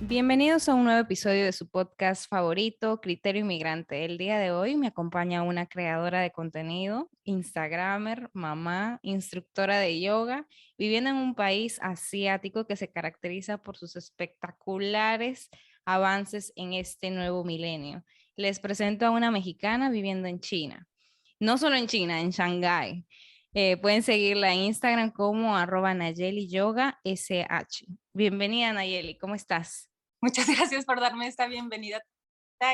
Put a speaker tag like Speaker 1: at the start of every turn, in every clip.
Speaker 1: Bienvenidos a un nuevo episodio de su podcast favorito, Criterio Inmigrante. El día de hoy me acompaña una creadora de contenido, instagramer, mamá, instructora de yoga, viviendo en un país asiático que se caracteriza por sus espectaculares avances en este nuevo milenio. Les presento a una mexicana viviendo en China. No solo en China, en Shanghái. Pueden seguirla en Instagram como @NayeliYogaSH. Bienvenida, Nayeli, ¿cómo estás?
Speaker 2: Muchas gracias por darme esta bienvenida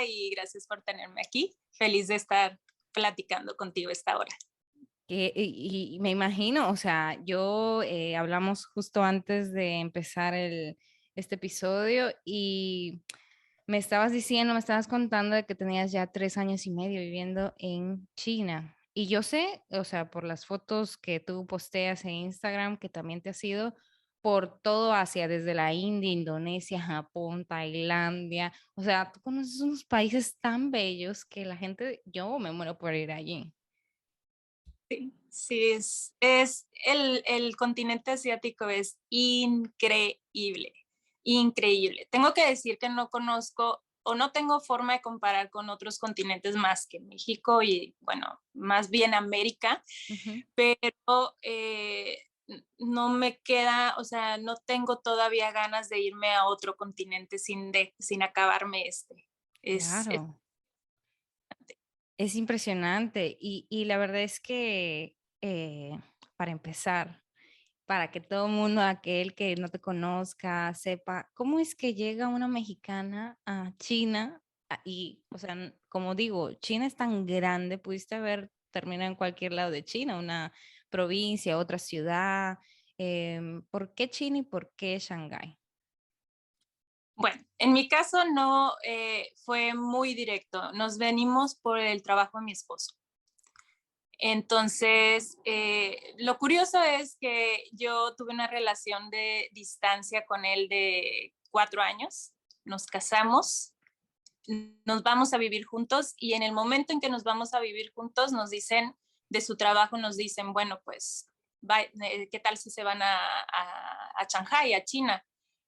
Speaker 2: y gracias por tenerme aquí. Feliz de estar platicando contigo esta hora.
Speaker 1: Y me imagino, o sea, yo hablamos justo antes de empezar este episodio y me estabas contando de que tenías ya 3 años y medio viviendo en China. Y yo sé, o sea, por las fotos que tú posteas en Instagram, que también te has ido por todo Asia, desde la India, Indonesia, Japón, Tailandia. O sea, tú conoces unos países tan bellos que la gente, yo me muero por ir allí.
Speaker 2: Sí, sí, es el continente asiático es increíble, increíble. Tengo que decir que no conozco o no tengo forma de comparar con otros continentes más que México y, bueno, más bien América,
Speaker 1: Ujú.
Speaker 2: pero no me queda, o sea, no tengo todavía ganas de irme a otro continente sin acabarme este. Es
Speaker 1: Claro. Es impresionante y la verdad es que para empezar, para que todo el mundo, aquel que no te conozca, sepa cómo es que llega una mexicana a China y, o sea, como digo, China es tan grande, pudiste haber terminado en cualquier lado de China, una provincia, otra ciudad. ¿Por qué China y por qué Shanghái?
Speaker 2: Bueno, en mi caso no fue muy directo. Nos venimos por el trabajo de mi esposo. Entonces, lo curioso es que yo tuve una relación de distancia con él de 4 años. Nos casamos, nos vamos a vivir juntos y en el momento en que nos vamos a vivir juntos nos dicen, de su trabajo nos dicen, bueno, pues, ¿qué tal si se van a Shanghai, a China?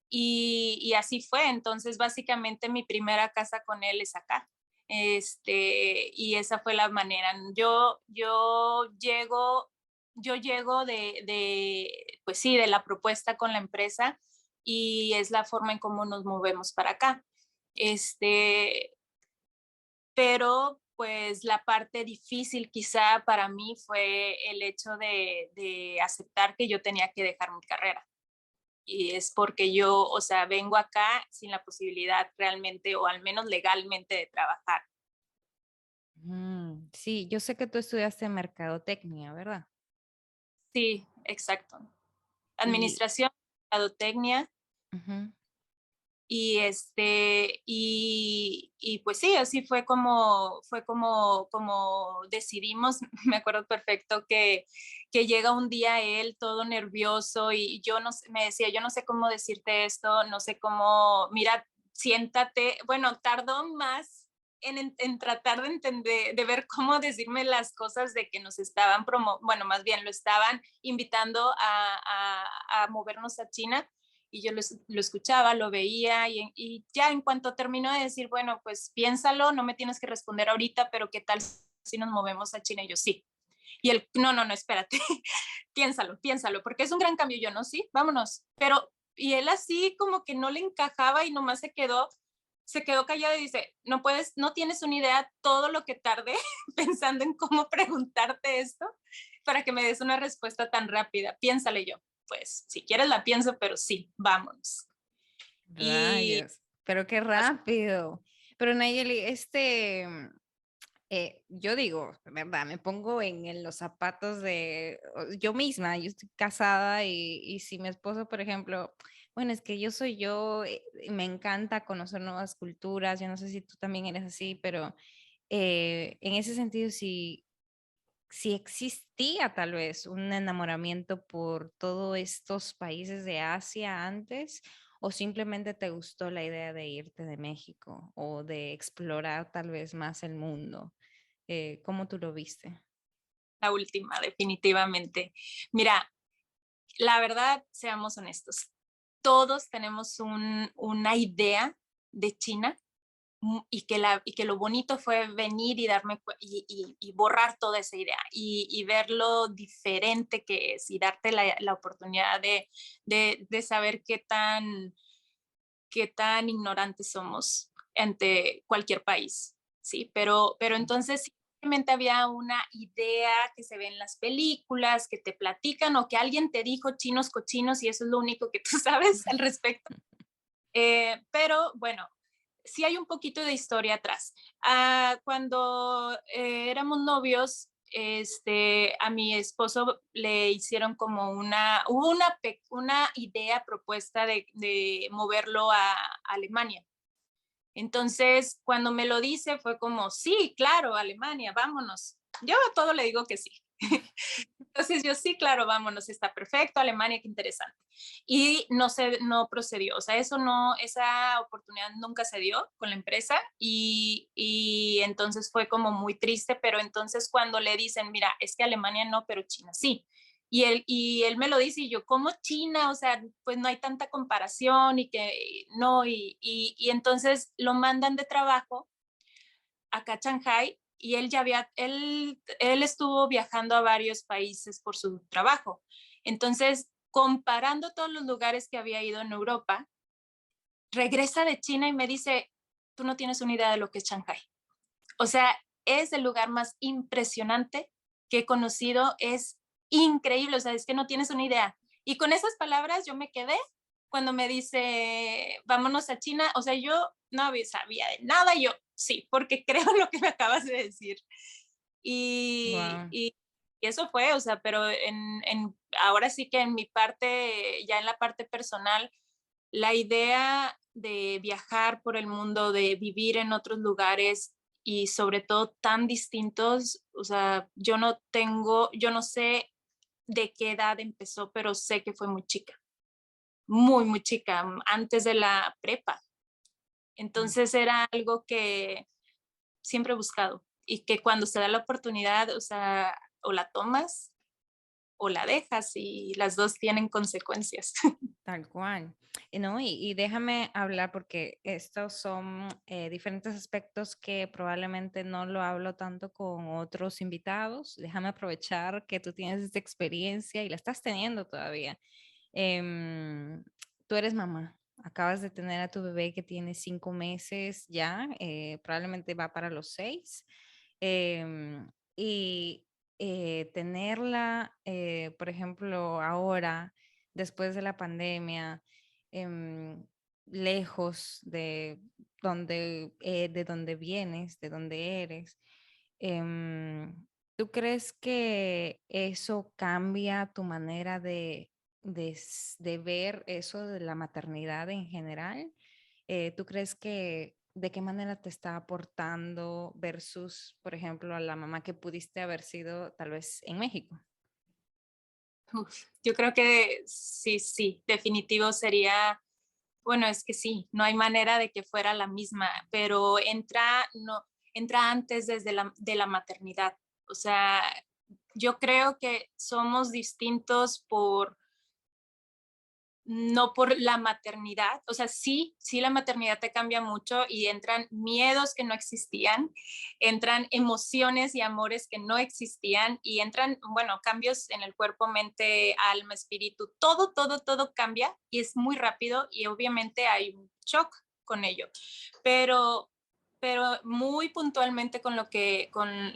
Speaker 2: Y así fue. Entonces, básicamente mi primera casa con él es acá. Y esa fue la manera. Yo llego pues sí, de la propuesta con la empresa y es la forma en cómo nos movemos para acá. Pero pues la parte difícil quizá para mí fue el hecho de aceptar que yo tenía que dejar mi carrera. Y es porque yo, o sea, vengo acá sin la posibilidad realmente, o al menos legalmente, de trabajar.
Speaker 1: Sí, yo sé que tú estudiaste mercadotecnia, ¿verdad?
Speaker 2: Sí, exacto.
Speaker 1: Y
Speaker 2: Administración, mercadotecnia,
Speaker 1: ujú.
Speaker 2: y pues sí, así fue como decidimos. Me acuerdo perfecto que llega un día él todo nervioso y yo no me decía, yo no sé cómo decirte esto, no sé cómo, mira, siéntate. Bueno, tardó más en tratar de entender, de ver cómo decirme las cosas de que nos estaban bueno, más bien lo estaban invitando a movernos a China, y yo lo escuchaba, lo veía y ya en cuanto terminó de decir, bueno, pues piénsalo, no me tienes que responder ahorita, pero ¿qué tal si nos movemos a China? Y yo sí. Y él, no, no, no, espérate, piénsalo, piénsalo, porque es un gran cambio. Yo no, sí, vámonos. Pero, y él así como que no le encajaba y nomás se quedó callado y dice, no puedes, no tienes una idea todo lo que tardé pensando en cómo preguntarte esto para que me des una respuesta tan rápida. Piénsale. Yo, pues, si quieres la pienso, pero sí, vámonos. Y
Speaker 1: Rayos, pero qué rápido. Pero Nayeli, yo digo, ¿verdad? Me pongo en los zapatos de yo misma, yo estoy casada y si mi esposo, por ejemplo, bueno, es que yo soy yo, me encanta conocer nuevas culturas, yo no sé si tú también eres así, pero en ese sentido, si existía tal vez un enamoramiento por todos estos países de Asia antes, o simplemente te gustó la idea de irte de México o de explorar tal vez más el mundo. ¿Cómo tú lo viste?
Speaker 2: la última, definitivamente. Mira, la verdad, seamos honestos. todos tenemos una idea de China y que lo bonito fue venir y y borrar toda esa idea y ver lo diferente que es y darte la oportunidad de saber qué tan ignorantes somos ante cualquier país, ¿sí? Pero entonces simplemente había una idea que se ve en las películas, que te platican o que alguien te dijo chinos cochinos y eso es lo único que tú sabes al respecto. Pero bueno, sí hay un poquito de historia atrás. Cuando éramos novios, a mi esposo le hicieron como hubo una idea propuesta de moverlo a Alemania. Entonces, cuando me lo dice, fue como, sí, claro, Alemania, vámonos. Yo a todo le digo que sí. Entonces yo sí, claro, vámonos, está perfecto, Alemania, qué interesante. Y no procedió, o sea, esa oportunidad nunca se dio con la empresa y entonces fue como muy triste, pero entonces cuando le dicen, mira, es que Alemania no, pero China sí. Y él me lo dice y yo, ¿cómo China? O sea, pues no hay tanta comparación y que no, y entonces lo mandan de trabajo acá a Shanghai y él estuvo viajando a varios países por su trabajo. Entonces, comparando todos los lugares que había ido en Europa, regresa de China y me dice, tú no tienes una idea de lo que es Shanghai. O sea, es el lugar más impresionante que he conocido, es increíble, o sea, es que no tienes una idea. Y con esas palabras yo me quedé cuando me dice, vámonos a China, o sea, yo no sabía de nada, yo sí, porque creo en lo que me acabas de decir. Y,
Speaker 1: Wow.
Speaker 2: y, y eso fue, o sea, pero ahora sí que en mi parte, ya en la parte personal, la idea de viajar por el mundo, de vivir en otros lugares y sobre todo tan distintos, o sea, yo no sé de qué edad empezó, pero sé que fue muy chica, muy, muy chica, antes de la prepa. Entonces era algo que siempre he buscado y que cuando se da la oportunidad, o sea, o la tomas o la dejas y las dos tienen consecuencias.
Speaker 1: Tal cual. ¿No? Y déjame hablar porque estos son diferentes aspectos que probablemente no lo hablo tanto con otros invitados. Déjame aprovechar que tú tienes esta experiencia y la estás teniendo todavía. Em, Tú eres mamá, acabas de tener a tu bebé que tiene 5 meses ya, probablemente va para los 6. Y tenerla, por ejemplo, ahora después de la pandemia, em, lejos de donde vienes, de donde eres, em, ¿tú crees que eso cambia tu manera de ver eso de la maternidad en general? ¿Tú crees que de qué manera te está aportando versus, por ejemplo, a la mamá que pudiste haber sido tal vez en México?
Speaker 2: Uf, yo creo que sí, sí, definitivo sería, bueno, es que sí, no hay manera de que fuera la misma, pero no, entra antes de la maternidad. O sea, yo creo que somos distintos no por la maternidad, o sea, sí, sí la maternidad te cambia mucho y entran miedos que no existían, entran emociones y amores que no existían y entran, bueno, cambios en el cuerpo, mente, alma, espíritu, todo, todo, todo cambia y es muy rápido y obviamente hay un shock con ello, pero muy puntualmente con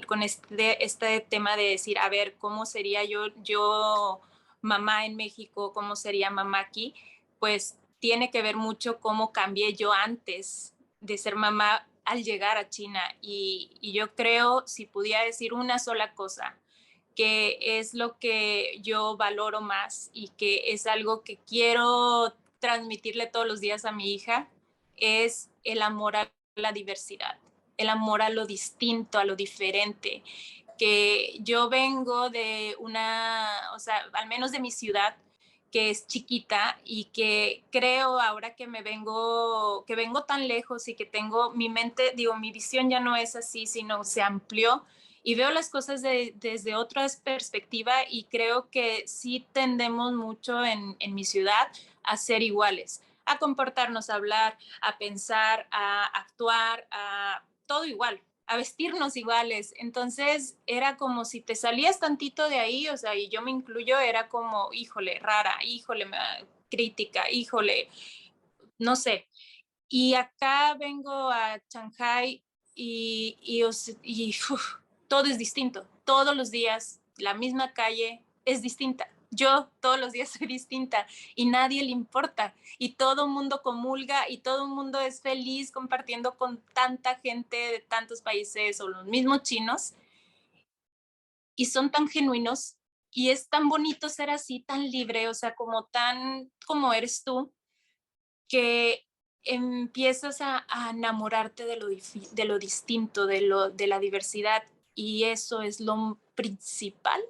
Speaker 2: con este tema de decir, a ver, ¿cómo sería yo mamá en México, cómo sería mamá aquí? Pues tiene que ver mucho cómo cambié yo antes de ser mamá al llegar a China. Y yo creo, si pudiera decir una sola cosa, que es lo que yo valoro más y que es algo que quiero transmitirle todos los días a mi hija, es el amor a la diversidad, el amor a lo distinto, a lo diferente, que yo vengo de o sea, al menos de mi ciudad, que es chiquita y que creo ahora que vengo tan lejos y que tengo mi mente, digo, mi visión ya no es así, sino se amplió y veo las cosas desde otra perspectiva y creo que sí tendemos mucho en mi ciudad a ser iguales, a comportarnos, a hablar, a pensar, a actuar, a todo igual, a vestirnos iguales. Entonces era como si te salías tantito de ahí, o sea, y yo me incluyo, era como, híjole, rara, híjole, crítica, híjole, no sé. Y acá vengo a Shanghai y todo es distinto. Todos los días, la misma calle es distinta. Yo todos los días soy distinta y nadie le importa. Y todo el mundo comulga y todo el mundo es feliz compartiendo con tanta gente de tantos países o los mismos chinos. Y son tan genuinos y es tan bonito ser así, tan libre, o sea, como tan como eres tú, que empiezas a enamorarte de lo distinto, de la diversidad, y eso es lo principal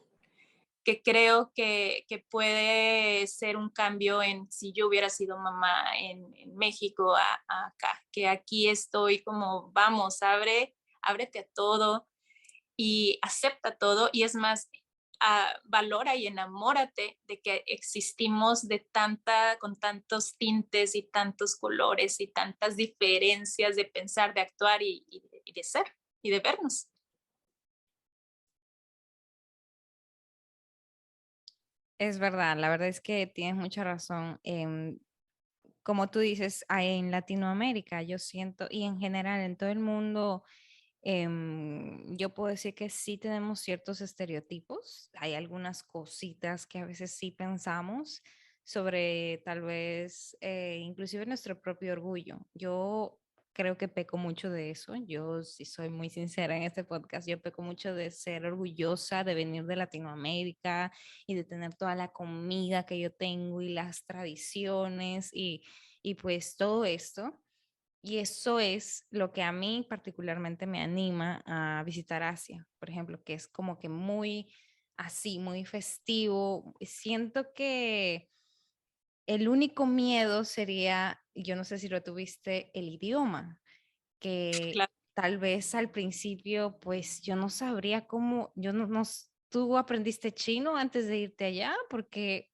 Speaker 2: que creo que puede ser un cambio en si yo hubiera sido mamá en México a acá, que aquí estoy como, vamos, ábrete a todo y acepta todo, y es más, valora y enamórate de que existimos con tantos tintes y tantos colores y tantas diferencias de pensar, de actuar y de ser y de vernos.
Speaker 1: Es verdad, la verdad es que tienes mucha razón. Como tú dices, en Latinoamérica yo siento, y en general en todo el mundo, yo puedo decir que sí tenemos ciertos estereotipos. Hay algunas cositas que a veces sí pensamos sobre tal vez, inclusive nuestro propio orgullo. Yo creo que peco mucho de eso. Yo, si soy muy sincera en este podcast, yo peco mucho de ser orgullosa de venir de Latinoamérica y de tener toda la comida que yo tengo y las tradiciones y pues todo esto. Y eso es lo que a mí particularmente me anima a visitar Asia, por ejemplo, que es como que muy así, muy festivo. Siento que el único miedo sería, y yo no sé si lo tuviste, el idioma, que
Speaker 2: Claro.
Speaker 1: tal vez al principio, pues yo no sabría cómo, yo no, tú aprendiste chino antes de irte allá, porque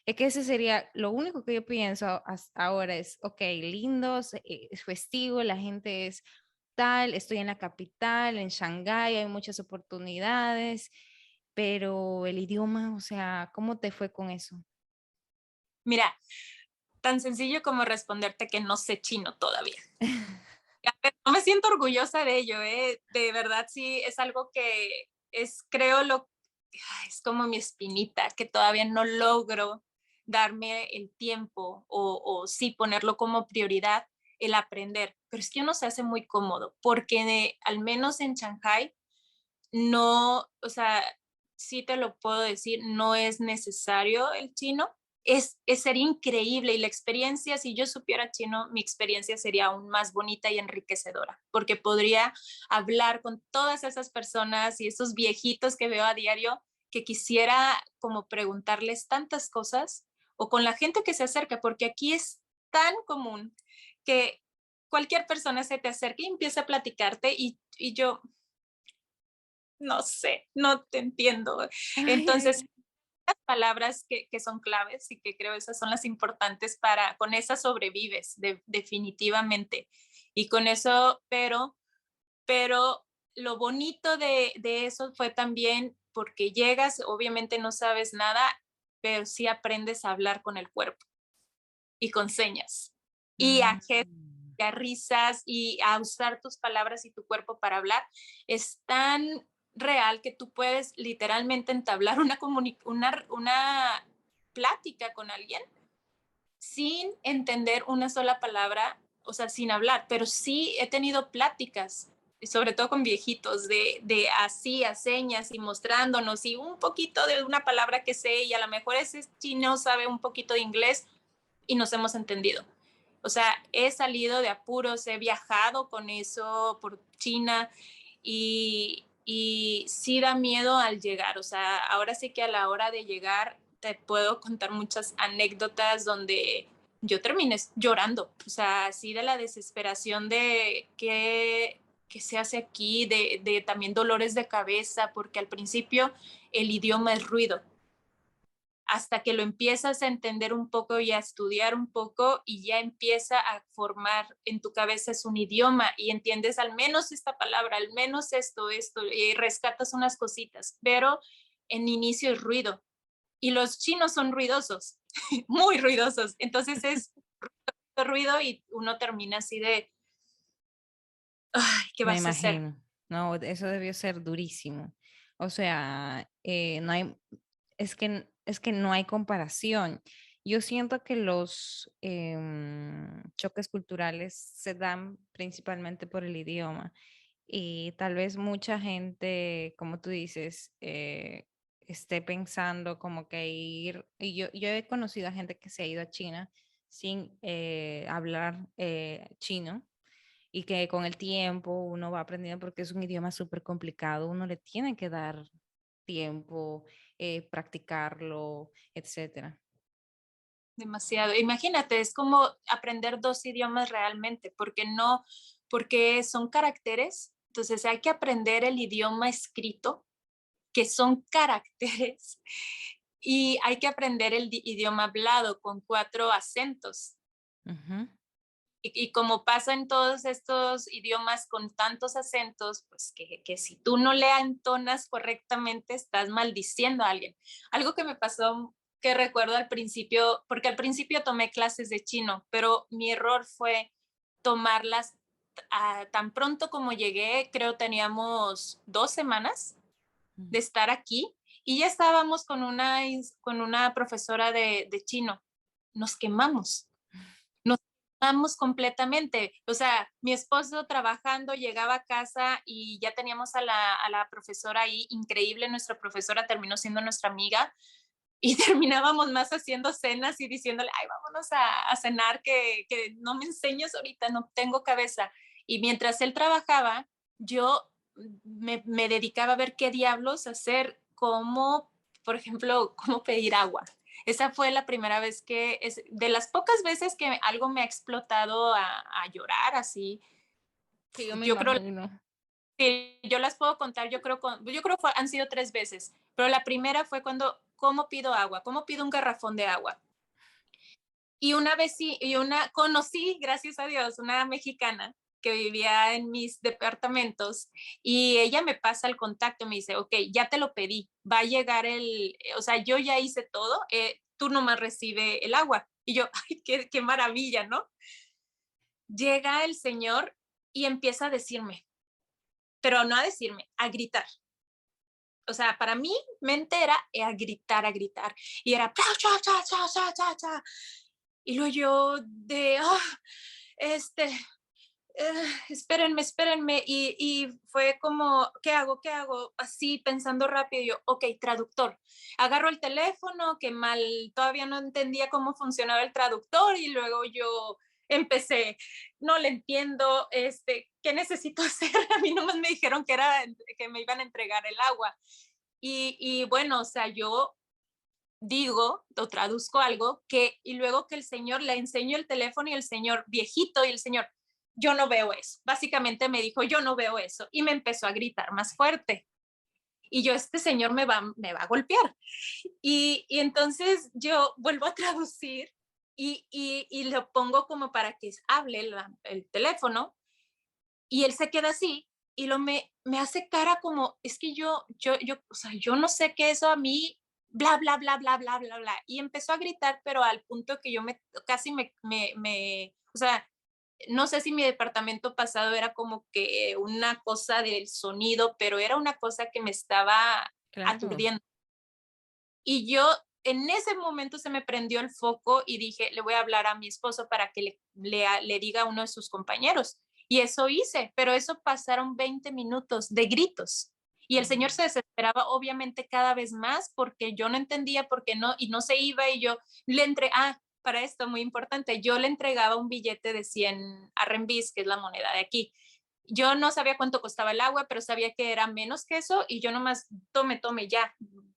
Speaker 1: es que ese sería lo único que yo pienso hasta ahora es, ok, lindos, es festivo, la gente es tal, estoy en la capital, en Shanghái, hay muchas oportunidades, pero el idioma, o sea, ¿cómo te fue con eso?
Speaker 2: Mira, tan sencillo como responderte que no sé chino todavía. No me siento orgullosa de ello, ¿eh? De verdad, sí, es algo que es, creo, es como mi espinita, que todavía no logro darme el tiempo o sí ponerlo como prioridad el aprender. Pero es que uno se hace muy cómodo, porque al menos en Shanghai no, o sea, sí te lo puedo decir, no es necesario el chino. Sería increíble y la experiencia, si yo supiera chino, mi experiencia sería aún más bonita y enriquecedora, porque podría hablar con todas esas personas y esos viejitos que veo a diario que quisiera como preguntarles tantas cosas, o con la gente que se acerca, porque aquí es tan común que cualquier persona se te acerque y empieza a platicarte y yo, no sé, no te entiendo. Entonces,
Speaker 1: Ay,
Speaker 2: las palabras que son claves y que creo esas son las importantes con esas sobrevives definitivamente. Y con eso, pero lo bonito de eso fue también porque llegas, obviamente no sabes nada, pero sí aprendes a hablar con el cuerpo y con señas y a gestos,
Speaker 1: mm.
Speaker 2: a risas y a usar tus palabras y tu cuerpo para hablar. Es tan real que tú puedes literalmente entablar una plática con alguien sin entender una sola palabra, o sea, sin hablar, pero sí he tenido pláticas, sobre todo con viejitos, de así a señas y mostrándonos y un poquito de una palabra que sé y a lo mejor ese chino sabe un poquito de inglés y nos hemos entendido. O sea, he salido de apuros, he viajado con eso por China y sí da miedo al llegar. O sea, ahora sí que a la hora de llegar te puedo contar muchas anécdotas donde yo terminé llorando. O sea, así de la desesperación de ¿qué se hace aquí? De también dolores de cabeza, porque al principio el idioma es ruido. Hasta que lo empiezas a entender un poco y a estudiar un poco y ya empieza a formar en tu cabeza es un idioma y entiendes al menos esta palabra, al menos esto, y rescatas unas cositas, pero en inicio es ruido. Y los chinos son ruidosos, muy ruidosos. Entonces es ruido y uno termina así de, ay, ¿qué
Speaker 1: Me
Speaker 2: vas a hacer?
Speaker 1: imagino. No, eso debió ser durísimo. O sea, no hay, es que no hay comparación. Yo siento que los choques culturales se dan principalmente por el idioma y tal vez mucha gente, como tú dices, esté pensando como que ir, y yo he conocido a gente que se ha ido a China sin hablar chino y que con el tiempo uno va aprendiendo porque es un idioma súper complicado, uno le tiene que dar tiempo, practicarlo, etcétera.
Speaker 2: Demasiado. Imagínate, es como aprender dos idiomas realmente, porque no, porque son caracteres. Entonces hay que aprender el idioma escrito, que son caracteres, y hay que aprender el idioma hablado con 4 acentos.
Speaker 1: Ujú.
Speaker 2: Y como pasa en todos estos idiomas con tantos acentos, pues que si tú no le entonas correctamente, estás maldiciendo a alguien. Algo que me pasó que recuerdo al principio, porque al principio tomé clases de chino, pero mi error fue tomarlas tan pronto como llegué, creo teníamos 2 semanas de estar aquí y ya estábamos con una profesora de chino. Nos quemamos nos completamente. O sea, mi esposo trabajando llegaba a casa y ya teníamos a la profesora ahí, increíble, nuestra profesora terminó siendo nuestra amiga y terminábamos más haciendo cenas y diciéndole, ay, vámonos a cenar, que no me enseñes ahorita, no tengo cabeza. Y mientras él trabajaba, yo me dedicaba a ver qué diablos hacer, cómo, por ejemplo, cómo pedir agua. Esa fue la primera vez que, es de las pocas veces que algo me ha explotado a llorar así.
Speaker 1: Sí, yo me
Speaker 2: Yo creo
Speaker 1: imagino.
Speaker 2: que yo las puedo contar, yo creo que han sido 3 veces, pero la primera fue cuando, ¿cómo pido agua? ¿Cómo pido un garrafón de agua? Y una vez sí, conocí, gracias a Dios, una mexicana que vivía en mis departamentos y ella me pasa el contacto, me dice, ok, ya te lo pedí, va a llegar o sea, yo ya hice todo, tú nomás recibe el agua. Y yo, ay, qué maravilla, ¿no? Llega el señor y empieza a decirme, pero no a decirme, a gritar. O sea, para mí, mente era a gritar, a gritar. Y era, cha, cha, cha, cha, cha, cha, cha. Y luego yo de, este, espérenme, espérenme. Y fue como, ¿qué hago? ¿Qué hago? Así pensando rápido. Yo, ok, traductor. Agarro el teléfono, que mal, todavía no entendía cómo funcionaba el traductor. Y luego yo empecé, no le entiendo, ¿qué necesito hacer? A mí nomás me dijeron que me iban a entregar el agua. Y bueno, o sea, yo digo o traduzco algo y luego que el señor le enseño el teléfono y el señor viejito y el señor, yo no veo eso. Básicamente me dijo, yo no veo eso. Y me empezó a gritar más fuerte. Y yo, este señor me va a golpear. Y entonces yo vuelvo a traducir y lo pongo como para que hable el teléfono y él se queda así y me hace cara como, es que o sea, yo no sé qué eso a mí, bla, bla, bla, bla, bla, bla, bla. Y empezó a gritar, pero al punto que yo casi o sea, no sé si mi departamento pasado era como que una cosa del sonido, pero era una cosa que me estaba
Speaker 1: Claro.
Speaker 2: aturdiendo. Y yo en ese momento se me prendió el foco y dije, le voy a hablar a mi esposo para que le diga a uno de sus compañeros. Y eso hice, pero eso pasaron 20 minutos de gritos. Y el señor
Speaker 1: Ujú.
Speaker 2: se desesperaba obviamente cada vez más porque yo no entendía por qué no, y no se iba y yo para esto muy importante, yo le entregaba un billete de 100 RMBs, que es la moneda de aquí. Yo no sabía cuánto costaba el agua, pero sabía que era menos que eso y yo nomás tome ya,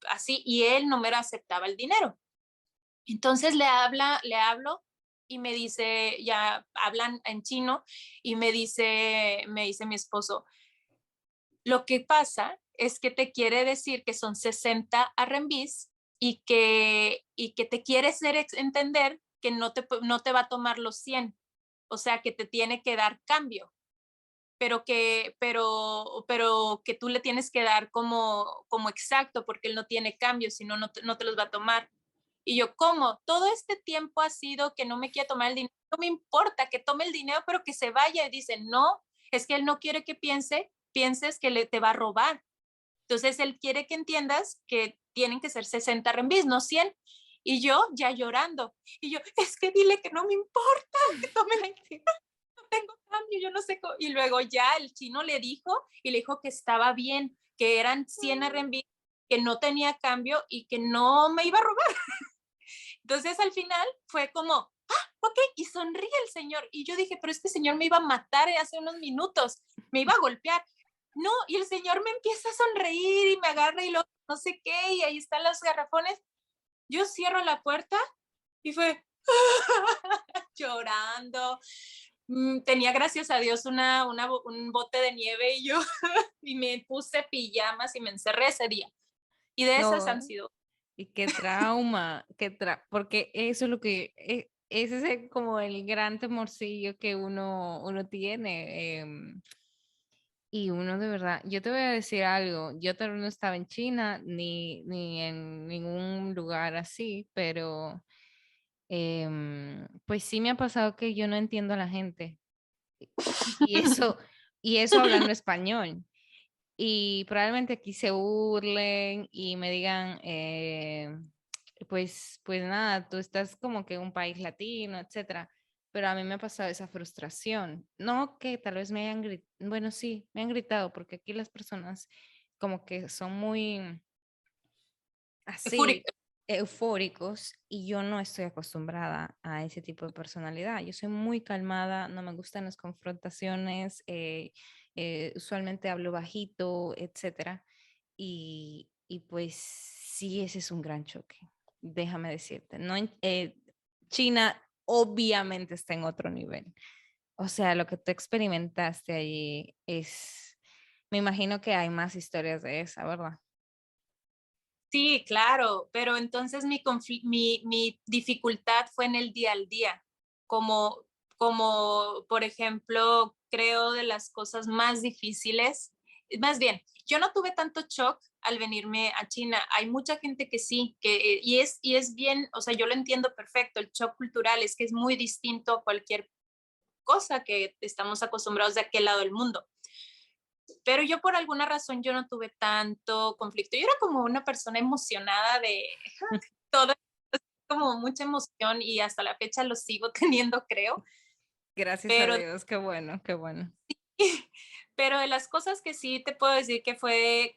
Speaker 2: así, y él no me aceptaba el dinero. Entonces le hablo y me dice, ya hablan en chino, y me dice mi esposo, lo que pasa es que te quiere decir que son 60 RMBs y que te quiere hacer entender que no te va a tomar los 100, o sea, que te tiene que dar cambio, pero que tú le tienes que dar como exacto, porque él no tiene cambio, si no, no te los va a tomar. Y yo, ¿cómo? Todo este tiempo ha sido que no me quiere tomar el dinero, no me importa que tome el dinero, pero que se vaya. Y dice, no, es que él no quiere que pienses que te va a robar. Entonces, él quiere que entiendas que tienen que ser 60 renminbis, no 100. Y yo ya llorando. Y yo, es que dile que no me importa, que tome el dinero, no tengo cambio, yo no sé cómo. Y luego ya el chino le dijo, y le dijo que estaba bien, que eran 100 renminbis, que no tenía cambio y que no me iba a robar. Entonces al final fue como, ok, y sonríe el señor. Y yo dije, pero este señor me iba a matar hace unos minutos, me iba a golpear. No, y el señor me empieza a sonreír y me agarra y lo no sé qué, y ahí están los garrafones. Yo cierro la puerta y fue llorando. Tenía, gracias a Dios, un bote de nieve y yo y me puse pijamas y me encerré ese día. Y de esas han
Speaker 1: No,
Speaker 2: sido.
Speaker 1: y qué trauma, porque eso es lo que, ese es como el gran temorcillo que uno tiene. Y uno de verdad, yo te voy a decir algo, yo todavía no estaba en China ni en ningún lugar así, pero pues sí me ha pasado que yo no entiendo a la gente. Y eso, y eso hablando español. Y probablemente aquí se burlen y me digan, pues nada, tú estás como que en un país latino, etcétera. Pero a mí me ha pasado esa frustración. No que tal vez me hayan gritado, bueno, sí, me han gritado porque aquí las personas como que son muy así
Speaker 2: Fúrico.
Speaker 1: eufóricos y yo no estoy acostumbrada a ese tipo de personalidad. Yo soy muy calmada, no me gustan las confrontaciones, usualmente hablo bajito, etcétera. Y pues sí, ese es un gran choque, déjame decirte. No, China obviamente está en otro nivel. O sea, lo que tú experimentaste allí me imagino que hay más historias de esa, ¿verdad?
Speaker 2: Sí, claro, pero entonces mi dificultad fue en el día al día, como, por ejemplo, creo de las cosas más difíciles, más bien, yo no tuve tanto shock al venirme a China. Hay mucha gente que sí, y es bien, o sea, yo lo entiendo perfecto, el shock cultural es que es muy distinto a cualquier cosa que estamos acostumbrados de aquel lado del mundo. Pero yo por alguna razón yo no tuve tanto conflicto. Yo era como una persona emocionada de todo, como mucha emoción y hasta la fecha lo sigo teniendo, creo.
Speaker 1: Gracias a
Speaker 2: Pero,
Speaker 1: Dios, qué bueno, qué bueno.
Speaker 2: pero de las cosas que sí te puedo decir que fue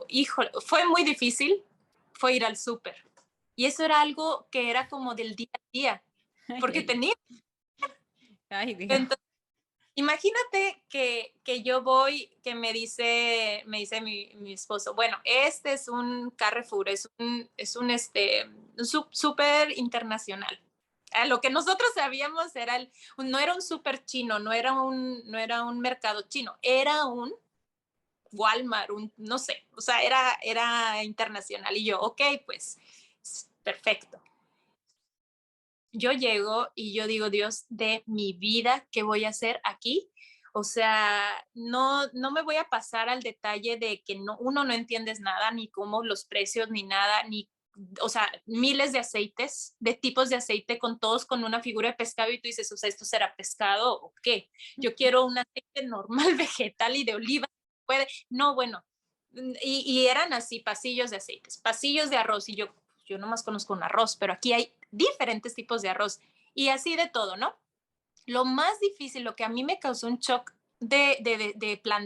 Speaker 2: híjole, fue muy difícil, fue ir al súper. Y eso era algo que era como del día a día,
Speaker 1: Ay,
Speaker 2: porque
Speaker 1: ay,
Speaker 2: tenía.
Speaker 1: ay, Dios.
Speaker 2: Entonces, imagínate que yo voy, que me dice mi esposo, bueno, este es un Carrefour, es un súper internacional. Lo que nosotros sabíamos no era un súper chino, no era un mercado chino, era un Walmart, no sé, o sea, era internacional. Y yo, ok, pues, perfecto. Yo llego y yo digo, Dios de mi vida, ¿qué voy a hacer aquí? O sea, no me voy a pasar al detalle de que uno no entiendes nada, ni cómo los precios, ni nada, o sea, miles de aceites, de tipos de aceite, con todos con una figura de pescado, y tú dices, o sea, ¿esto será pescado o qué? Yo quiero un aceite normal, vegetal y de oliva, puede, no, bueno, y eran así, pasillos de aceites, pasillos de arroz, y yo nomás conozco un arroz, pero aquí hay diferentes tipos de arroz y así de todo, ¿no? Lo más difícil, lo que a mí me causó un shock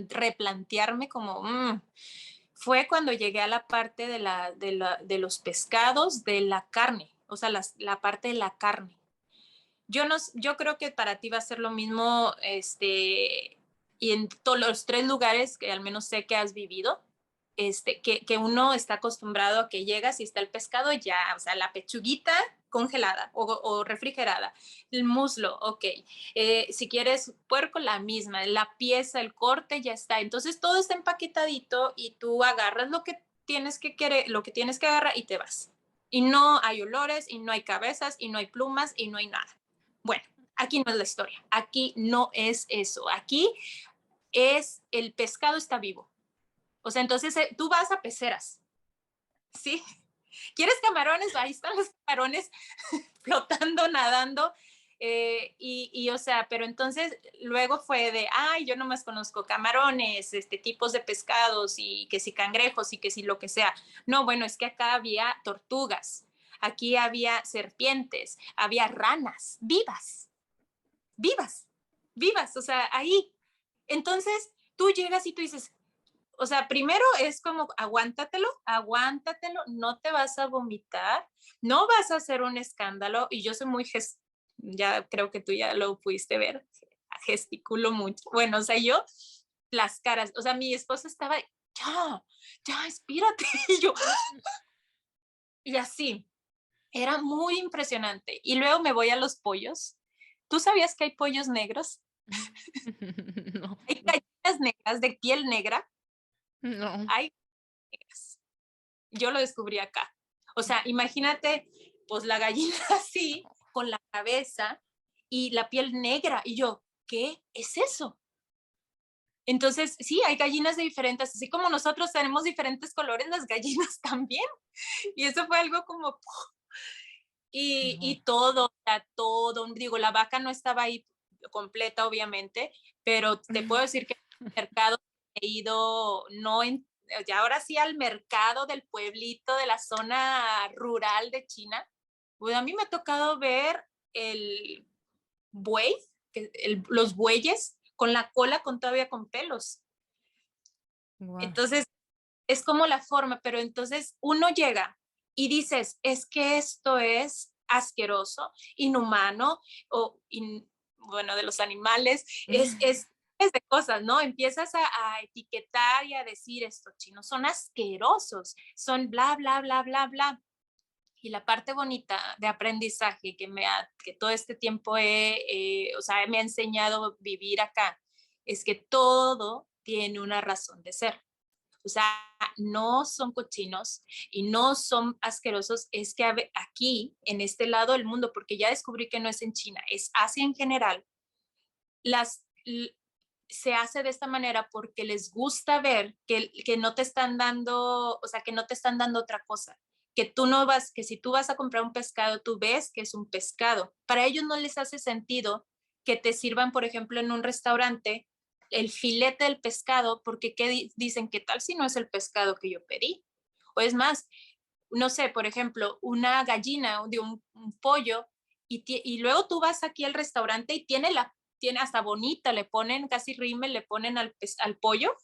Speaker 2: replantearme como, fue cuando llegué a la parte de los pescados, de la carne, o sea, la parte de la carne. Yo creo que para ti va a ser lo mismo, y en todos los tres lugares que al menos sé que has vivido, que uno está acostumbrado a que llegas y está el pescado ya, o sea, la pechuguita congelada o refrigerada, el muslo, ok, si quieres puerco, la misma, la pieza, el corte, ya está. Entonces todo está empaquetadito y tú agarras lo que tienes que querer, lo que tienes que agarrar y te vas. Y no hay olores, y no hay cabezas, y no hay plumas, y no hay nada. Bueno, aquí no es la historia, aquí no es eso, aquí es el pescado está vivo. O sea, entonces tú vas a peceras, ¿sí? ¿Quieres camarones? Ahí están los camarones flotando, nadando. O sea, pero entonces luego fue de, ay, yo nomás conozco camarones, tipos de pescados y que si cangrejos y que si lo que sea. No, bueno, es que acá había tortugas, aquí había serpientes, había ranas vivas, vivas, vivas, o sea, ahí. Entonces tú llegas y tú dices, o sea, primero es como aguántatelo, aguántatelo, no te vas a vomitar, no vas a hacer un escándalo. Y yo soy muy, ya creo que tú ya lo pudiste ver, gesticulo mucho. Bueno, o sea, yo, las caras, o sea, mi esposo estaba, ya, espírate. Y yo, y así, era muy impresionante. Y luego me voy a los pollos. ¿Tú sabías que hay pollos negros?
Speaker 1: No,
Speaker 2: Hay gallinas negras de piel negra.
Speaker 1: no.
Speaker 2: Hay negras. Yo lo descubrí acá. O sea, imagínate, pues la gallina así, con la cabeza y la piel negra. Y yo, ¿qué es eso? Entonces, sí, hay gallinas de diferentes, así como nosotros tenemos diferentes colores, las gallinas también. Y eso fue algo como,
Speaker 1: No.
Speaker 2: y todo, o sea, todo, digo, la vaca no estaba ahí completa, obviamente, pero te puedo decir que en el mercado he ido, no en, ya ahora sí al mercado del pueblito, de la zona rural de China, pues a mí me ha tocado ver el buey, los bueyes con la cola con todavía con pelos.
Speaker 1: Guau.
Speaker 2: Entonces, es como la forma, pero entonces uno llega y dices, es que esto es asqueroso, inhumano, bueno, de los animales, es de cosas, ¿no? Empiezas a etiquetar y a decir, estos chinos son asquerosos, son bla, bla, bla, bla, bla. Y la parte bonita de aprendizaje que todo este tiempo o sea, me ha enseñado a vivir acá, es que todo tiene una razón de ser. O sea, no son cochinos y no son asquerosos, es que aquí, en este lado del mundo, porque ya descubrí que no es en China, es Asia en general, las, se hace de esta manera porque les gusta ver que no te están dando, o sea, que no te están dando otra cosa, que tú no vas, que si tú vas a comprar un pescado, tú ves que es un pescado. Para ellos no les hace sentido que te sirvan, por ejemplo, en un restaurante el filete del pescado, porque ¿qué dicen? ¿Qué tal si no es el pescado que yo pedí? O es más, no sé, por ejemplo, una gallina de un pollo y luego tú vas aquí al restaurante y tiene hasta bonita, le ponen casi rímel, le ponen al pollo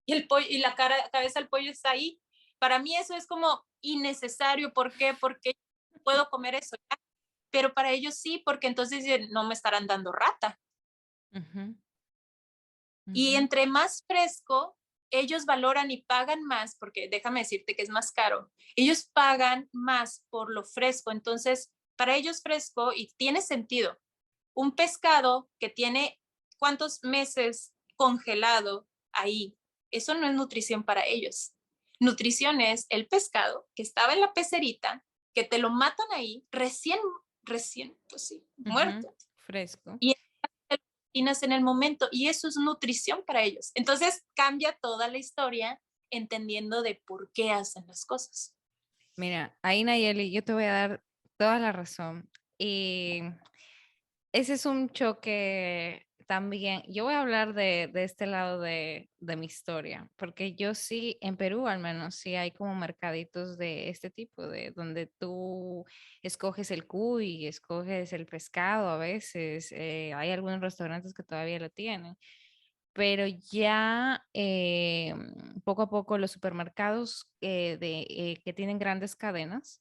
Speaker 2: y el pollo y la cabeza del pollo está ahí. Para mí eso es como innecesario. ¿Por qué? Porque puedo comer eso ya. Pero para ellos sí, porque entonces no me estarán dando rata.
Speaker 1: Ujú,
Speaker 2: Y
Speaker 1: ujú.
Speaker 2: entre más fresco, ellos valoran y pagan más, porque déjame decirte que es más caro. Ellos pagan más por lo fresco. Entonces, para ellos fresco y tiene sentido. Un pescado que tiene cuántos meses congelado ahí, eso no es nutrición para ellos. Nutrición es el pescado que estaba en la pecerita, que te lo matan ahí, recién, pues sí,
Speaker 1: Ujú,
Speaker 2: muerto.
Speaker 1: fresco.
Speaker 2: Y en el momento y eso es nutrición para ellos. Entonces cambia toda la historia entendiendo de por qué hacen las cosas.
Speaker 1: Mira, ahí Nayeli, yo te voy a dar toda la razón. Y ese es un choque también. Yo voy a hablar de este lado de mi historia, porque yo sí, en Perú al menos, sí hay como mercaditos de este tipo, de donde tú escoges el cuy, escoges el pescado a veces. Hay algunos restaurantes que todavía lo tienen. Pero ya poco a poco los supermercados que tienen grandes cadenas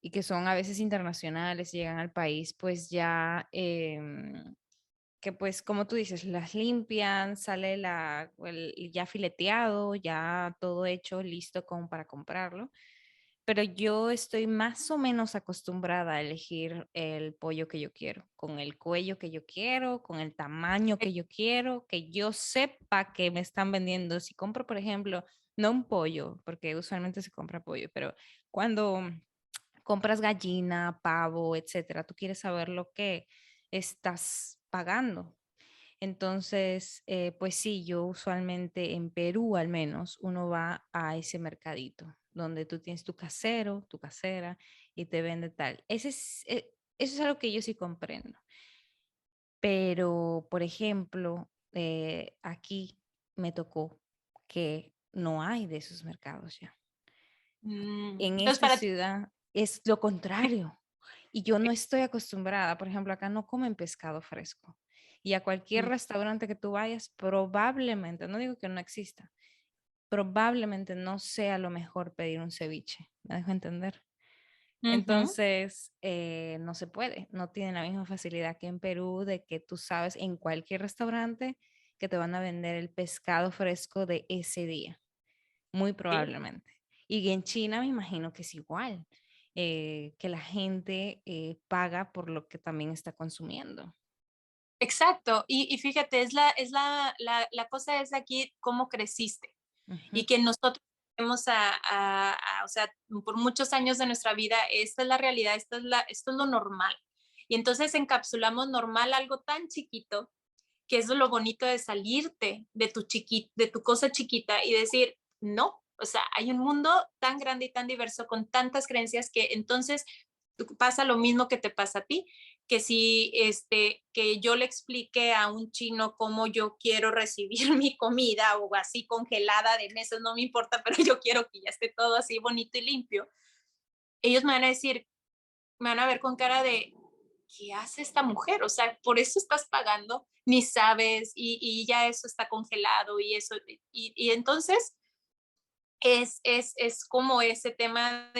Speaker 1: y que son a veces internacionales, llegan al país, pues ya que pues como tú dices, las limpian, sale ya fileteado, ya todo hecho, listo como para comprarlo. Pero yo estoy más o menos acostumbrada a elegir el pollo que yo quiero, con el cuello que yo quiero, con el tamaño que yo quiero, que yo sepa que me están vendiendo. Si compro, por ejemplo, no un pollo, porque usualmente se compra pollo, pero cuando compras gallina, pavo, etcétera, tú quieres saber lo que estás pagando. Entonces, pues sí, yo usualmente en Perú al menos, uno va a ese mercadito donde tú tienes tu casero, tu casera y te vende tal. Eso es algo que yo sí comprendo. Pero, por ejemplo, aquí me tocó que no hay de esos mercados ya. En
Speaker 2: Entonces,
Speaker 1: esta
Speaker 2: para ti,
Speaker 1: ciudad es lo contrario. Y yo no estoy acostumbrada, por ejemplo, acá no comen pescado fresco. Y a cualquier restaurante que tú vayas, probablemente, no digo que no exista, probablemente no sea lo mejor pedir un ceviche. ¿Me dejo entender?
Speaker 2: ujú,
Speaker 1: Entonces, no se puede, no tienen la misma facilidad que en Perú de que tú sabes en cualquier restaurante que te van a vender el pescado fresco de ese día, muy
Speaker 2: sí,
Speaker 1: probablemente. Y en China me imagino que es igual, que la gente paga por lo que también está consumiendo.
Speaker 2: exacto. Y fíjate, la cosa es aquí cómo creciste
Speaker 1: Ujú.
Speaker 2: y que nosotros tenemos o sea, por muchos años de nuestra vida, esta es la realidad, esto es lo normal. Y entonces encapsulamos normal algo tan chiquito, que es lo bonito de salirte de de tu cosa chiquita y decir, no, o sea, hay un mundo tan grande y tan diverso con tantas creencias que entonces pasa lo mismo que te pasa a ti, que si que yo le explique a un chino cómo yo quiero recibir mi comida o así congelada de mesas, no me importa, pero yo quiero que ya esté todo así bonito y limpio, ellos me van a decir, me van a ver con cara de, ¿qué hace esta mujer? O sea, por eso estás pagando, ni sabes, y ya eso está congelado y eso, y entonces es como ese tema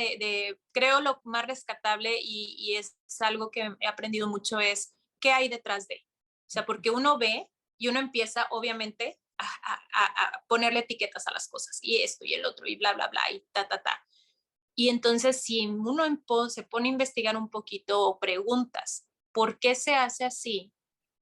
Speaker 2: creo lo más rescatable y es algo que he aprendido mucho es qué hay detrás de. O sea, porque uno ve y uno empieza obviamente a ponerle etiquetas a las cosas y esto y el otro y bla, bla, bla y ta, ta, ta. Y entonces si uno se pone a investigar un poquito o preguntas, ¿por qué se hace así?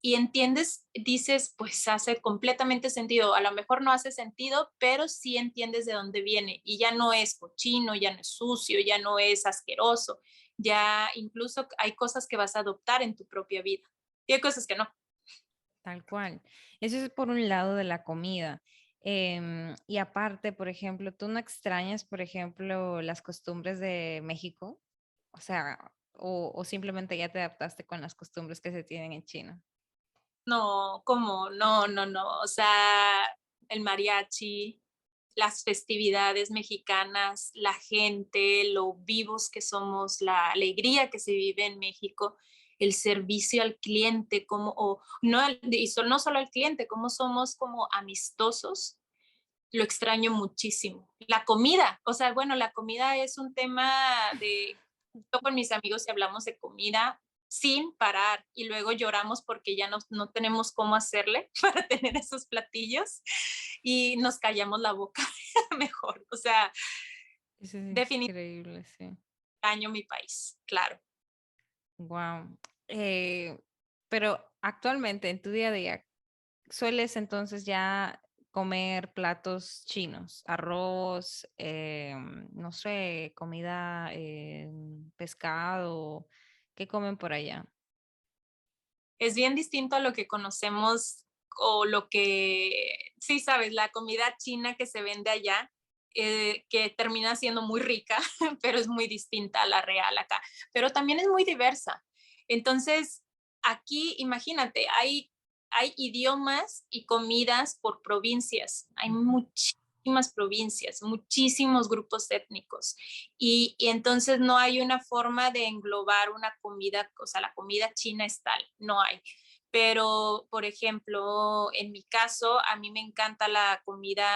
Speaker 2: Y entiendes, dices, pues hace completamente sentido. A lo mejor no hace sentido, pero sí entiendes de dónde viene. Y ya no es cochino, ya no es sucio, ya no es asqueroso. Ya incluso hay cosas que vas a adoptar en tu propia vida. Y hay cosas que no.
Speaker 1: Tal cual. Eso es por un lado de la comida. Y aparte, por ejemplo, ¿tú no extrañas, por ejemplo, las costumbres de México? O sea, o simplemente ya te adaptaste con las costumbres que se tienen en China.
Speaker 2: No, ¿cómo? No, no, no. O sea, el mariachi, las festividades mexicanas, la gente, lo vivos que somos, la alegría que se vive en México, el servicio al cliente, como, o no, no solo al cliente, como somos como amistosos, lo extraño muchísimo. La comida, o sea, bueno, la comida es un tema de, yo con mis amigos y hablamos de comida sin parar y luego lloramos porque ya no tenemos cómo hacerle para tener esos platillos y nos callamos la boca mejor. O sea,
Speaker 1: Eso es
Speaker 2: definitivamente
Speaker 1: increíble, sí.
Speaker 2: extraño mi país, claro.
Speaker 1: Wow. Pero actualmente, en tu día a día, ¿sueles entonces ya comer platos chinos? Arroz, no sé, comida, pescado. ¿Qué comen por allá?
Speaker 2: Es bien distinto a lo que conocemos o lo que, sí, sabes, la comida china que se vende allá, que termina siendo muy rica, pero es muy distinta a la real acá. Pero también es muy diversa. Entonces, aquí, imagínate, hay idiomas y comidas por provincias. Hay
Speaker 1: Ujú.
Speaker 2: muchísimas provincias, muchísimos grupos étnicos. Y entonces no hay una forma de englobar una comida, o sea, la comida china es tal, no hay. Pero, por ejemplo, en mi caso, a mí me encanta la comida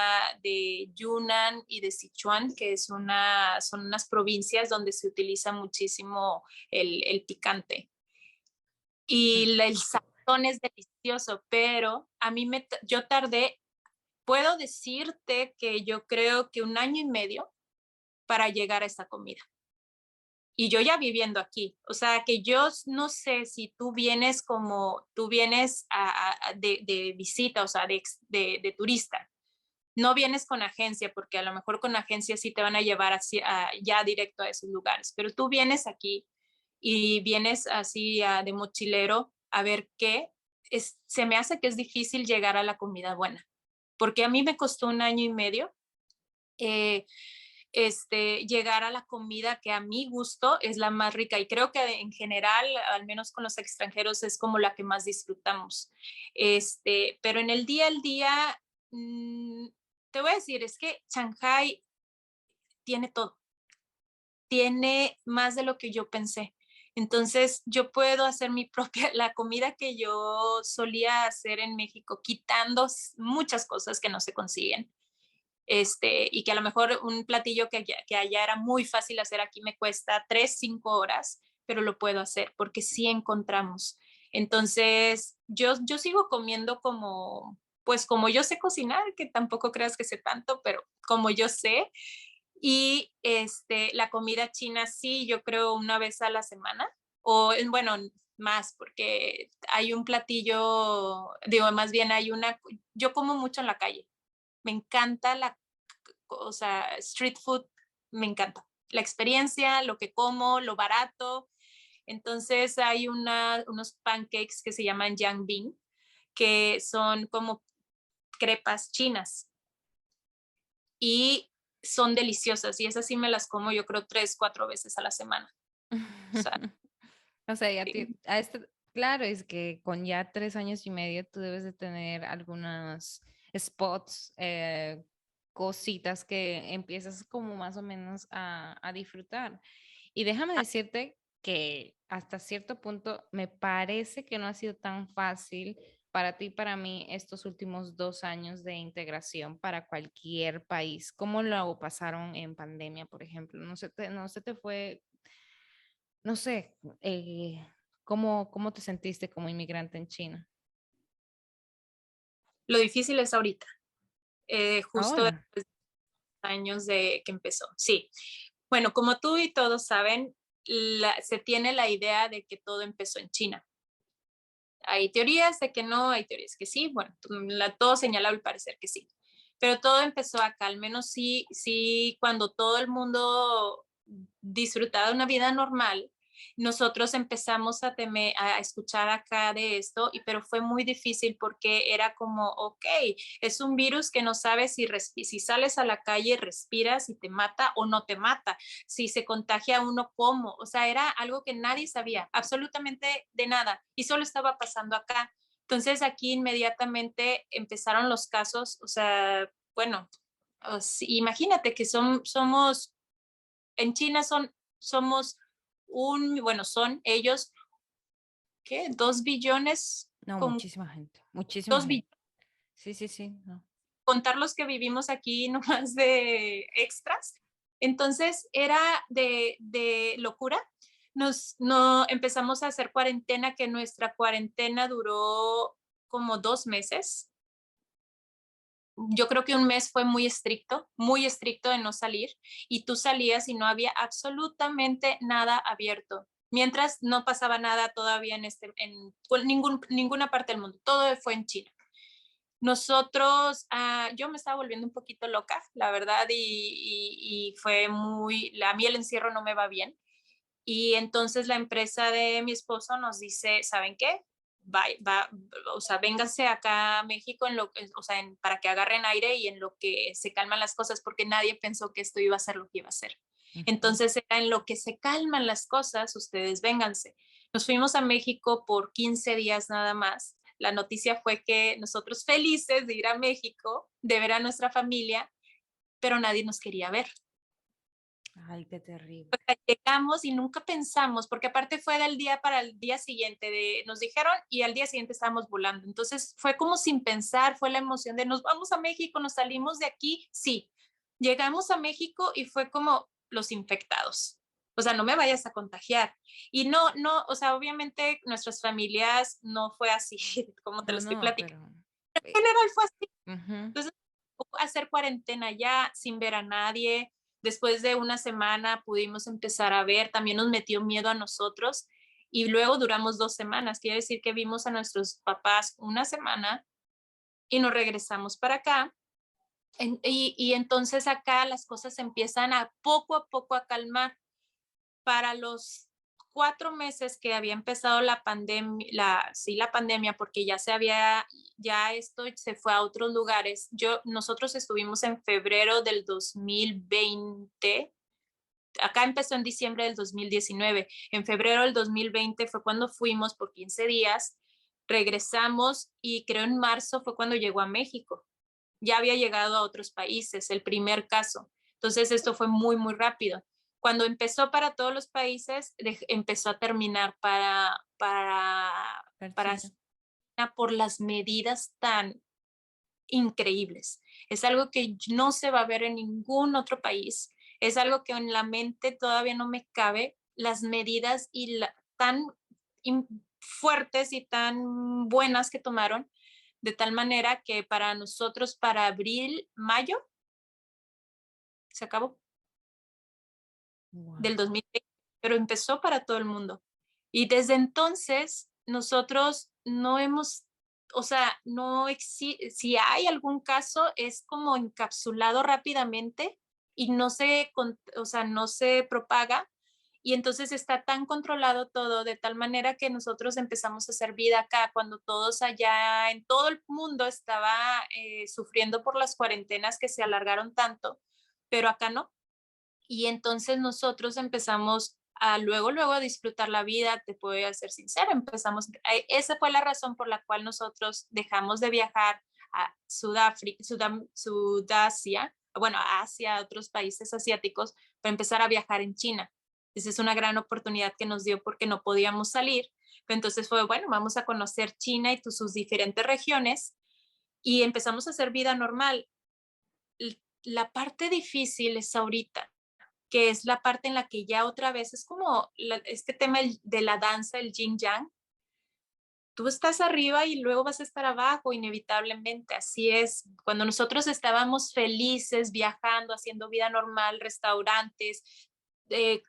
Speaker 2: de Yunnan y de Sichuan, que son unas provincias donde se utiliza muchísimo el picante.
Speaker 1: Mm.
Speaker 2: Y el sal sazón es delicioso, pero a mí yo tardé, puedo decirte que yo creo que 1 año y medio para llegar a esta comida. Y yo ya viviendo aquí, o sea que yo no sé si tú vienes de visita, o sea, de turista, no vienes con agencia, porque a lo mejor con agencia sí te van a llevar así, ya directo a esos lugares, pero tú vienes aquí y vienes así de mochilero a ver qué, se me hace que es difícil llegar a la comida buena, porque a mí me costó 1 año y medio. Eh, llegar a la comida que a mi gusto es la más rica y creo que en general, al menos con los extranjeros, es como la que más disfrutamos. Pero en el día al día, te voy a decir, es que Shanghai tiene todo, tiene más de lo que yo pensé. Entonces, yo puedo hacer mi propia, la comida que yo solía hacer en México, quitando muchas cosas que no se consiguen. Y que a lo mejor un platillo que allá era muy fácil hacer, aquí me cuesta 3, 5 horas, pero lo puedo hacer porque sí encontramos. Entonces, yo sigo comiendo como, pues como yo sé cocinar, que tampoco creas que sé tanto, pero como yo sé. Y la comida china sí, yo creo 1 vez a la semana, o bueno, más, porque hay un platillo, digo, más bien yo como mucho en la calle. Me encanta o sea, street food, me encanta. La experiencia, lo que como, lo barato. Entonces hay unos pancakes que se llaman Yangbing, que son como crepas chinas y son deliciosas. Y esas sí me las como yo creo 3, 4 veces a la semana. O sea,
Speaker 1: O sea, ya
Speaker 2: sí.
Speaker 1: claro, es que con ya 3 años y medio tú debes de tener algunos spots, cositas que empiezas como más o menos a disfrutar. Y déjame decirte que hasta cierto punto me parece que no ha sido tan fácil para ti y para mí estos últimos 2 años de integración para cualquier país. ¿Cómo lo pasaron en pandemia, por ejemplo? No se te fue, no sé, ¿cómo te sentiste como inmigrante en China?
Speaker 2: Lo difícil es ahorita, justo
Speaker 1: Ahora.
Speaker 2: después de años de que empezó. Sí. Bueno, como tú y todos saben, se tiene la idea de que todo empezó en China. Hay teorías de que no, hay teorías que sí, bueno, todo señala al parecer que sí, pero todo empezó acá, al menos sí, sí, cuando todo el mundo disfrutaba de una vida normal, nosotros empezamos a escuchar acá de esto, pero fue muy difícil porque era como, ok, es un virus que no sabes si sales a la calle, respiras y te mata o no te mata, si se contagia uno, cómo, o sea, era algo que nadie sabía, absolutamente de nada, y solo estaba pasando acá. Entonces aquí inmediatamente empezaron los casos, o sea, bueno, imagínate que somos, en China somos bueno, son ellos, ¿qué? 2 billones,
Speaker 1: No,
Speaker 2: con
Speaker 1: muchísima gente, muchísima
Speaker 2: 2 billones,
Speaker 1: gente. Sí, sí, sí, no.
Speaker 2: contar los que vivimos aquí nomás de extras. Entonces era de locura. No, empezamos a hacer cuarentena, que nuestra cuarentena duró como 2 meses. Yo creo que un mes fue muy estricto de no salir, y tú salías y no había absolutamente nada abierto. Mientras no pasaba nada todavía ninguna parte del mundo, todo fue en China. Nosotros, yo me estaba volviendo un poquito loca, la verdad, y fue a mí el encierro no me va bien. Y entonces la empresa de mi esposo nos dice, ¿saben qué? O sea, vénganse acá a México o sea, para que agarren aire y en lo que se calman las cosas, porque nadie pensó que esto iba a ser lo que iba a ser.
Speaker 1: Ujú.
Speaker 2: Entonces era en lo que se calman las cosas, ustedes vénganse. Nos fuimos a México por 15 días nada más. La noticia fue que nosotros felices de ir a México, de ver a nuestra familia, pero nadie nos quería ver.
Speaker 1: Ay, qué terrible.
Speaker 2: Llegamos y nunca pensamos, porque aparte fue del día para el día siguiente, nos dijeron y al día siguiente estábamos volando. Entonces fue como sin pensar, fue la emoción de nos vamos a México, nos salimos de aquí, sí. Llegamos a México y fue como los infectados. O sea, no me vayas a contagiar. Y no, no, o sea, obviamente nuestras familias no fue así, como te lo
Speaker 1: No,
Speaker 2: estoy
Speaker 1: no,
Speaker 2: platicando.
Speaker 1: pero...
Speaker 2: En general fue así.
Speaker 1: ujú.
Speaker 2: Entonces, hacer cuarentena ya sin ver a nadie. Después de una semana pudimos empezar a ver, también nos metió miedo a nosotros y luego duramos 2 semanas. Quiere decir que vimos a nuestros papás una semana y nos regresamos para acá. Y entonces acá las cosas se empiezan a poco a calmar. Para los 4 meses que había empezado la pandemia, sí, la pandemia, porque ya esto se fue a otros lugares. Nosotros estuvimos en febrero del 2020. Acá empezó en diciembre del 2019. En febrero del 2020 fue cuando fuimos por 15 días, regresamos y creo en marzo fue cuando llegó a México. Ya había llegado a otros países, el primer caso. Entonces esto fue muy, muy rápido. Cuando empezó para todos los países, empezó a terminar para
Speaker 1: China.
Speaker 2: por las medidas tan increíbles. Es algo que no se va a ver en ningún otro país. Es algo que en la mente todavía no me cabe, las medidas tan fuertes y tan buenas que tomaron, de tal manera que para nosotros, para abril, mayo, se acabó
Speaker 1: Wow.
Speaker 2: del 2020, pero empezó para todo el mundo. Y desde entonces nosotros no hemos, o sea, no existe, si hay algún caso es como encapsulado rápidamente y o sea, no se propaga. Y entonces está tan controlado todo de tal manera que nosotros empezamos a hacer vida acá cuando todos allá en todo el mundo estaba sufriendo por las cuarentenas que se alargaron tanto, pero acá no. Y entonces nosotros empezamos a luego a disfrutar la vida, te puedo ser sincera, esa fue la razón por la cual nosotros dejamos de viajar a Sudasia, bueno, a Asia, a otros países asiáticos, para empezar a viajar en China. Esa es una gran oportunidad que nos dio porque no podíamos salir. Entonces fue, bueno, vamos a conocer China y sus diferentes regiones y empezamos a hacer vida normal. La parte difícil es ahorita, que es la parte en la que ya otra vez es como este tema de la danza, el yin yang. Tú estás arriba y luego vas a estar abajo, inevitablemente. Así es. Cuando nosotros estábamos felices, viajando, haciendo vida normal, restaurantes,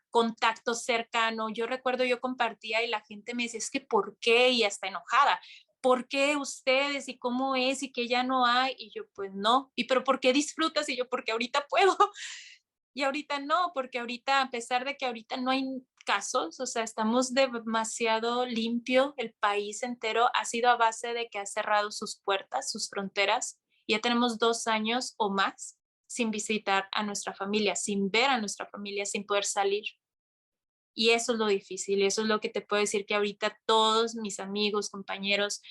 Speaker 2: contacto cercano, yo recuerdo, yo compartía y la gente me decía, es que ¿por qué? Y hasta enojada. ¿Por qué ustedes? ¿Y cómo es? ¿Y que ya no hay? Y yo, pues no. ¿Y pero por qué disfrutas? Y yo, porque ahorita puedo. Y ahorita no, porque ahorita, a pesar de que ahorita no hay casos, o sea, estamos demasiado limpio, el país entero ha sido a base de que ha cerrado sus puertas, sus fronteras. Ya tenemos 2 años o más sin visitar a nuestra familia, sin ver a nuestra familia, sin poder salir. Y eso es lo difícil, eso es lo que te puedo decir que ahorita todos mis amigos, compañeros,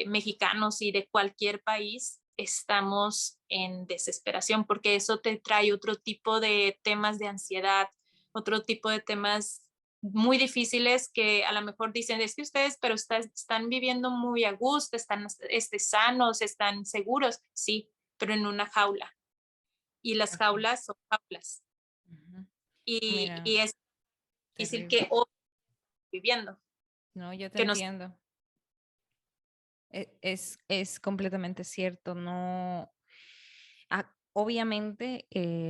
Speaker 2: mexicanos y de cualquier país, estamos en desesperación porque eso te trae otro tipo de temas de ansiedad, otro tipo de temas muy difíciles que a lo mejor dicen, es que ustedes, pero están viviendo muy a gusto, están sanos, están seguros, sí, pero en una jaula. Y las
Speaker 1: Así.
Speaker 2: jaulas son jaulas.
Speaker 1: Ujú.
Speaker 2: Y
Speaker 1: Mira,
Speaker 2: es difícil
Speaker 1: terrible.
Speaker 2: que hoy viviendo,
Speaker 1: No, yo te
Speaker 2: que nos...
Speaker 1: entiendo. Es completamente cierto. No, obviamente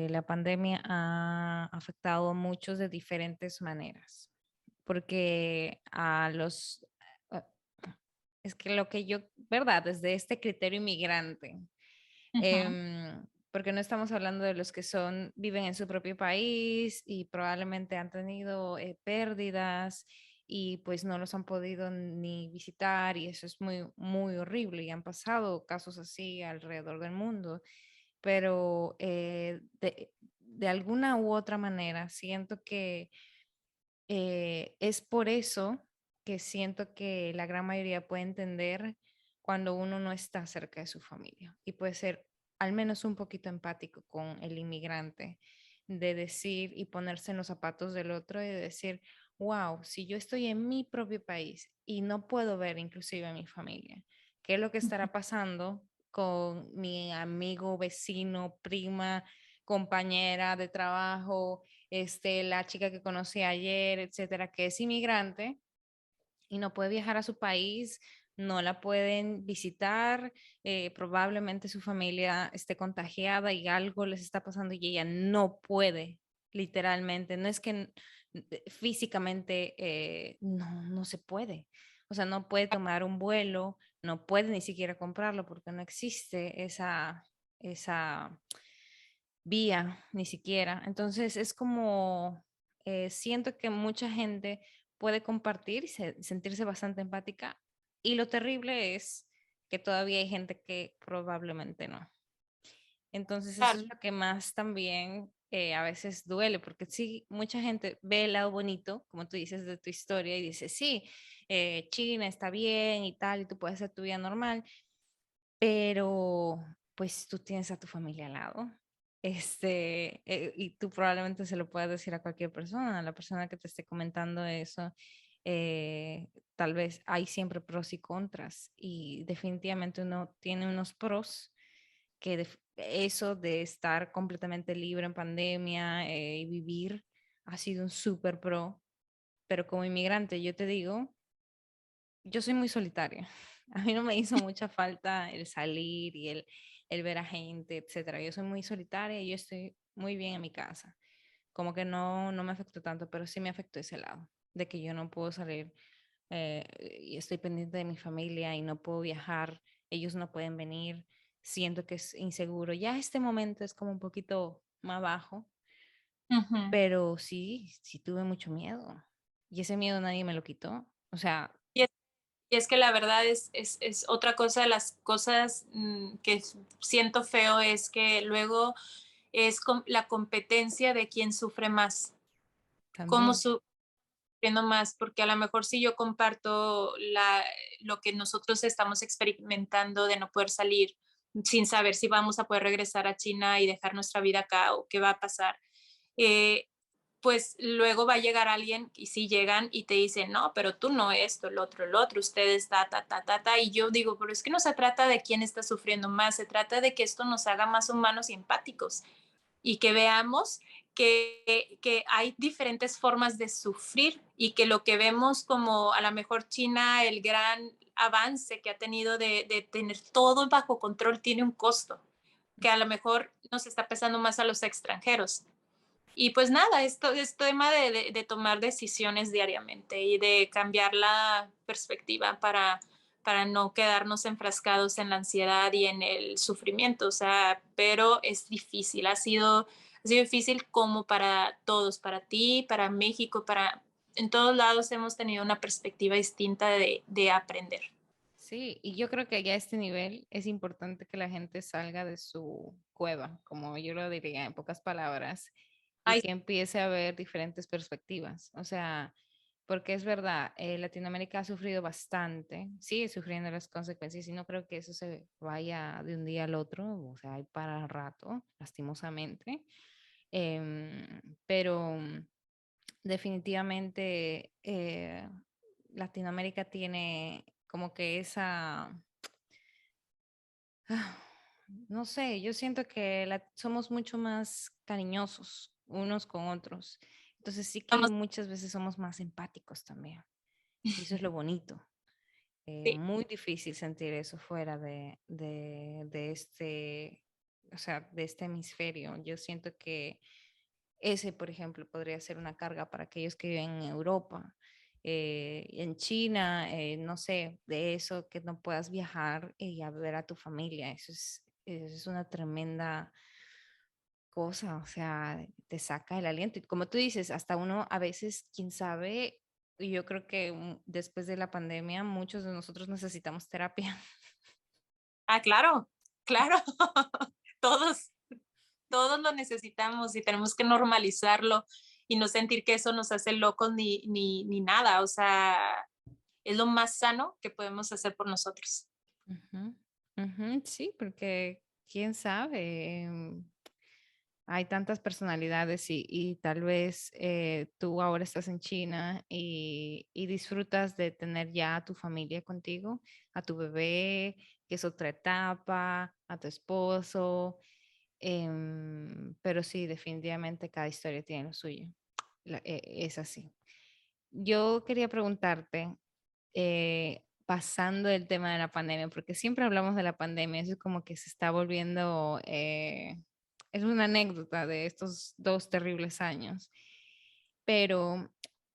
Speaker 1: la pandemia ha afectado a muchos de diferentes maneras, porque a- es que lo que yo, ¿verdad? Desde este criterio inmigrante,
Speaker 2: Ujú,
Speaker 1: porque no estamos hablando de los que viven en su propio país y probablemente han tenido pérdidas y pues no los han podido ni visitar y eso es muy, muy horrible y han pasado casos así alrededor del mundo, pero de alguna u otra manera siento que es por eso que siento que la gran mayoría puede entender cuando uno no está cerca de su familia y puede ser al menos un poquito empático con el inmigrante, de decir y ponerse en los zapatos del otro y de decir, wow, si yo estoy en mi propio país y no puedo ver inclusive a mi familia, ¿qué es lo que
Speaker 2: ujú,
Speaker 1: estará pasando con mi amigo, vecino, prima, compañera de trabajo? la chica que conocí ayer, etcétera, que es inmigrante y no puede viajar a su país, no la pueden visitar, probablemente su familia esté contagiada y algo les está pasando y ella no puede, literalmente. No es que físicamente no se puede. O sea, no puede tomar un vuelo, no puede ni siquiera comprarlo porque no existe esa vía ni siquiera. Entonces es como, siento que mucha gente puede compartir y sentirse bastante empática y lo terrible es que todavía hay gente que probablemente no. Entonces eso
Speaker 2: Claro.
Speaker 1: es lo que más también a veces duele, porque sí, mucha gente ve el lado bonito, como tú dices, de tu historia y dice, sí, China está bien y tal, y tú puedes hacer tu vida normal, pero pues tú tienes a tu familia al lado. Y tú probablemente se lo puedas decir a cualquier persona, a la persona que te esté comentando eso. Tal vez hay siempre pros y contras y definitivamente uno tiene unos pros que eso de estar completamente libre en pandemia y vivir ha sido un súper pro, pero como inmigrante yo te digo, yo soy muy solitaria. A mí no me hizo mucha falta el salir y el ver a gente, etcétera. Yo soy muy solitaria y yo estoy muy bien en mi casa. Como que no me afectó tanto, pero sí me afectó ese lado, de que yo no puedo salir y estoy pendiente de mi familia y no puedo viajar, ellos no pueden venir, siento que es inseguro. Ya este momento es como un poquito más bajo,
Speaker 2: Ujú.
Speaker 1: pero sí tuve mucho miedo y ese miedo nadie me lo quitó. O sea,
Speaker 2: Y Y es que la verdad es otra cosa de las cosas que siento feo es que luego es la competencia de quién sufre más, cómo
Speaker 1: también.
Speaker 2: sufriendo más, porque a lo mejor si yo comparto lo que nosotros estamos experimentando de no poder salir sin saber si vamos a poder regresar a China y dejar nuestra vida acá o qué va a pasar, eh, pues luego va a llegar alguien y si llegan y te dicen, no, pero tú no esto, el otro, ustedes, y yo digo, pero es que no se trata de quién está sufriendo más, se trata de que esto nos haga más humanos y empáticos y que veamos que hay diferentes formas de sufrir y que lo que vemos como a lo mejor China, el gran avance que ha tenido de tener todo bajo control tiene un costo que a lo mejor nos está pesando más a los extranjeros. Y pues nada, esto es tema de tomar decisiones diariamente y de cambiar la perspectiva para no quedarnos enfrascados en la ansiedad y en el sufrimiento. O sea, pero es difícil, ha sido difícil como para todos, para ti, para México, en todos lados hemos tenido una perspectiva distinta de aprender.
Speaker 1: Sí, y yo creo que ya a este nivel es importante que la gente salga de su cueva, como yo lo diría en pocas palabras, y
Speaker 2: Ay,
Speaker 1: que empiece a ver diferentes perspectivas. O sea, porque es verdad, Latinoamérica ha sufrido bastante, sigue sufriendo las consecuencias y no creo que eso se vaya de un día al otro, o sea, hay para rato, lastimosamente. Pero definitivamente Latinoamérica tiene como que esa, no sé, yo siento que somos mucho más cariñosos unos con otros. Entonces sí que
Speaker 2: vamos,
Speaker 1: muchas veces somos más empáticos también. Y eso es lo bonito.
Speaker 2: sí,
Speaker 1: Muy difícil sentir eso fuera de o sea, de este hemisferio. Yo siento que ese, por ejemplo, podría ser una carga para aquellos que viven en Europa, en China, no sé, de eso, que no puedas viajar y a ver a tu familia. Eso es una tremenda cosa, o sea, te saca el aliento. Y como tú dices, hasta uno a veces, quién sabe, y yo creo que después de la pandemia muchos de nosotros necesitamos terapia.
Speaker 2: ah, claro, claro, todos. Todos lo necesitamos y tenemos que normalizarlo y no sentir que eso nos hace locos ni nada. O sea, es lo más sano que podemos hacer por nosotros.
Speaker 1: Ujú, ujú, sí, porque quién sabe, hay tantas personalidades y tal vez tú ahora estás en China y disfrutas de tener ya a tu familia contigo, a tu bebé, que es otra etapa, a tu esposo. Pero sí, definitivamente cada historia tiene lo suyo. Es así. Yo quería preguntarte, pasando el tema de la pandemia, porque siempre hablamos de la pandemia, eso es como que se está volviendo, es una anécdota de estos 2 terribles años, pero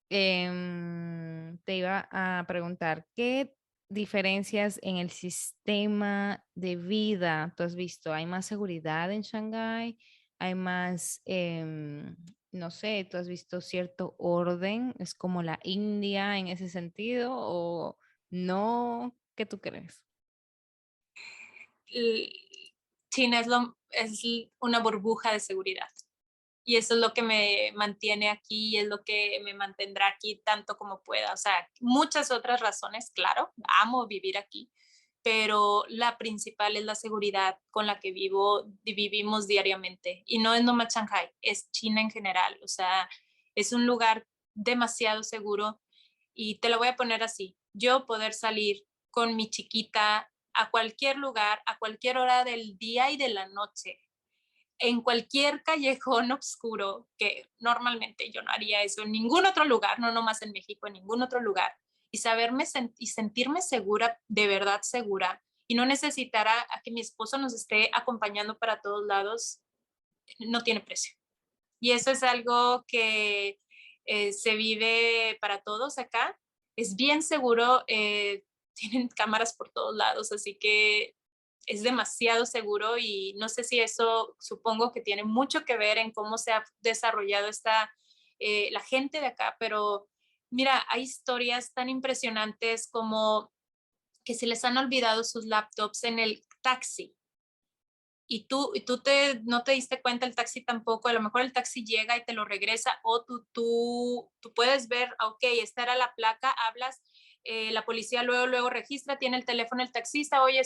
Speaker 1: te iba a preguntar, ¿qué diferencias en el sistema de vida tú has visto? ¿Hay más seguridad en Shanghái? ¿Hay más, no sé, tú has visto cierto orden? ¿Es como la India en ese sentido o no? ¿Qué tú crees?
Speaker 2: L- China es una burbuja de seguridad. Y eso es lo que me mantiene aquí y es lo que me mantendrá aquí tanto como pueda. O sea, muchas otras razones, claro, amo vivir aquí, pero la principal es la seguridad con la que vivimos diariamente. Y no es nomás Shanghai, es China en general. O sea, es un lugar demasiado seguro y te lo voy a poner así. Yo poder salir con mi chiquita a cualquier lugar, a cualquier hora del día y de la noche, en cualquier callejón oscuro, que normalmente yo no haría eso en ningún otro lugar, no nomás en México, en ningún otro lugar, y y sentirme segura, de verdad segura, y no necesitar a que mi esposo nos esté acompañando para todos lados, no tiene precio. Y eso es algo que se vive para todos acá. Es bien seguro, tienen cámaras por todos lados, así que es demasiado seguro y no sé si eso supongo que tiene mucho que ver en cómo se ha desarrollado la gente de acá, pero mira, hay historias tan impresionantes como que se les han olvidado sus laptops en el taxi y tú no te diste cuenta el taxi tampoco, a lo mejor el taxi llega y te lo regresa o tú puedes ver, ok, esta era la placa, hablas, la policía luego registra, tiene el teléfono el taxista, oye,